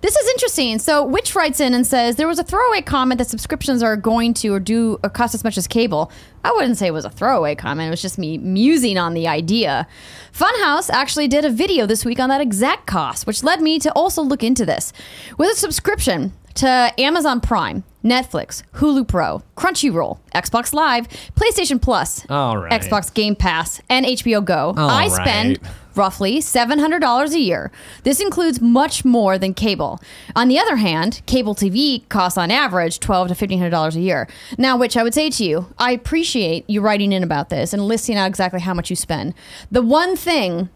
This is interesting. So Witch writes in and says, there was a throwaway comment that subscriptions are going to or cost as much as cable. I wouldn't say it was a throwaway comment. It was just me musing on the idea. Funhouse actually did a video this week on that exact cost, which led me to also look into this. With a subscription to Amazon Prime, Netflix, Hulu Pro, Crunchyroll, Xbox Live, PlayStation Plus, Xbox Game Pass, and HBO Go, I spend roughly $700 a year. This includes much more than cable. On the other hand, cable TV costs on average $1,200 to $1,500 a year. Now, which I would say to you, I appreciate you writing in about this and listing out exactly how much you spend. The one thing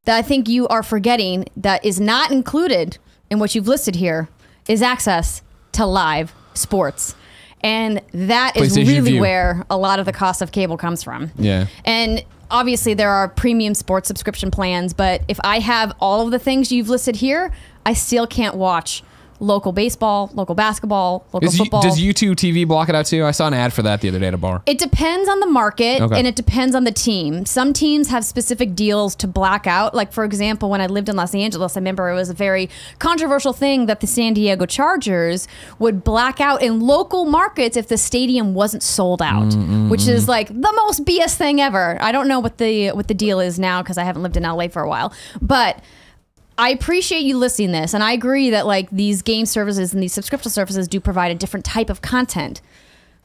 that I think you are forgetting that is not included in what you've listed here is access to live sports. And that is really where a lot of the cost of cable comes from. Yeah. And obviously there are premium sports subscription plans, but if I have all of the things you've listed here, I still can't watch local baseball, local basketball, local football. Does YouTube TV block it out too? I saw an ad for that the other day at a bar. It depends on the market and it depends on the team. Some teams have specific deals to black out. Like, for example, when I lived in Los Angeles, I remember it was a very controversial thing that the San Diego Chargers would black out in local markets if the stadium wasn't sold out, which is like the most BS thing ever. I don't know what the deal is now because I haven't lived in LA for a while, but I appreciate you listing this, and I agree that like these game services and these subscription services do provide a different type of content.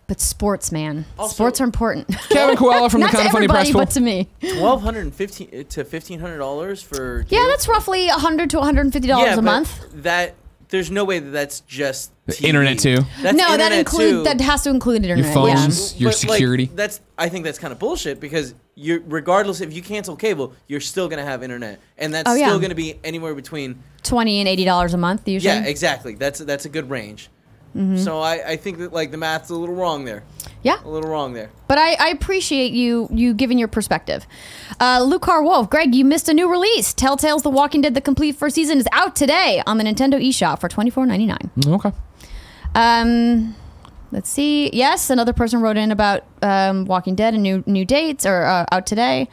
But sports, man, sports are important. Kevin Coelho from the Kind of Funny Press Pool. But to me, $1,215 to $1,500 for that's roughly $100 to $150 a month. That there's no way that's just TV. Internet too. That's no, internet that has to include internet. Your phones, your security. Like, I think that's kind of bullshit because regardless if you cancel cable, you're still gonna have internet, and that's still gonna be anywhere between $20 and $80 a month usually. Yeah, exactly. That's a good range. So I think that like the math's a little wrong there. Yeah, a little wrong there. But I appreciate you giving your perspective. Lucar Wolf, Greg, you missed a new release. Telltale's The Walking Dead: The Complete First Season is out today on the Nintendo eShop for $24.99. Okay. Let's see. Yes, another person wrote in about Walking Dead and new dates are out today.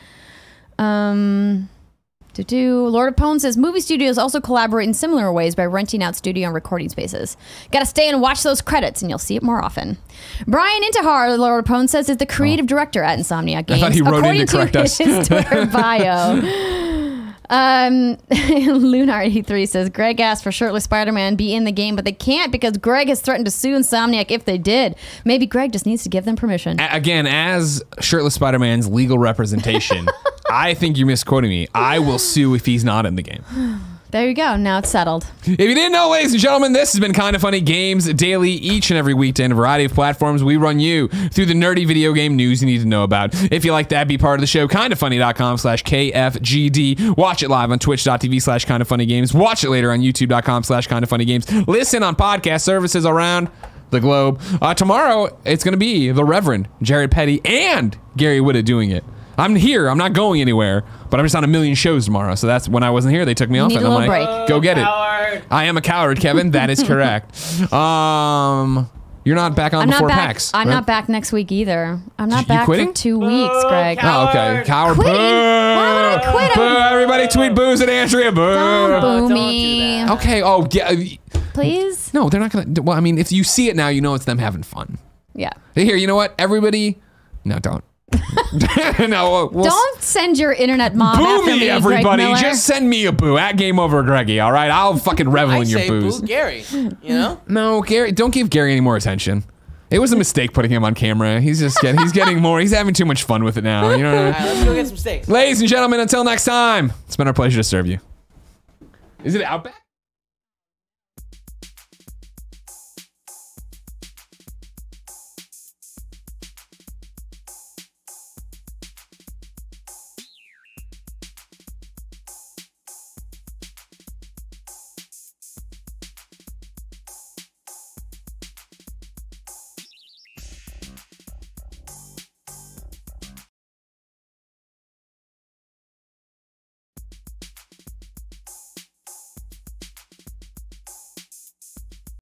Lord of Pwn says movie studios also collaborate in similar ways by renting out studio and recording spaces. Gotta stay and watch those credits and you'll see it more often. Brian Intihar, Lord of Pwn says, is the creative director at Insomniac Games. I thought he wrote in to correct us. His Twitter bio. Lunar83 says, Greg asked for shirtless Spider-Man be in the game, but they can't because Greg has threatened to sue Insomniac if they did. Maybe Greg just needs to give them permission. Again, as shirtless Spider-Man's legal representation, I think you're misquoting me. I will sue if he's not in the game. There you go. Now it's settled. If you didn't know, ladies and gentlemen, this has been Kind of Funny Games Daily, each and every weekday in a variety of platforms. We run you through the nerdy video game news you need to know about. If you like that, be part of the show. kindoffunny.com/KFGD. Watch it live on twitch.tv/kindoffunnygames. Watch it later on youtube.com/kindoffunnygames. Listen on podcast services around the globe. Tomorrow, it's going to be the Reverend Jared Petty and Gary Whitta doing it. I'm here. I'm not going anywhere, but I'm just on a million shows tomorrow. So that's when I wasn't here. They took me off, and I'm like, go get it. I am a coward, Kevin. That is correct. You're not back on before PAX. I'm right? not back next week either. I'm not back quitting? for 2 weeks, Greg. Oh, okay. Coward. Quitting? Why would I quit? Boo, everybody tweet boos at Andrea. Boo. Don't boo Don't me. do that. Okay. Oh, yeah. Please? No, they're not going to. Well, I mean, if you see it now, you know it's them having fun. Yeah. Here, you know what? Everybody. No, don't. No, Don't send your internet mob boo after me, me, everybody. Greg Miller. Just send me a boo at Game Over Greggy. All right, I'll fucking revel in your say boos. boo Gary. You know? No, Gary, don't give Gary any more attention. It was a mistake putting him on camera. He's getting more. He's having too much fun with it now. You know what I mean? All right, let's go get some steaks. Ladies and gentlemen, until next time, it's been our pleasure to serve you. Is it Outback?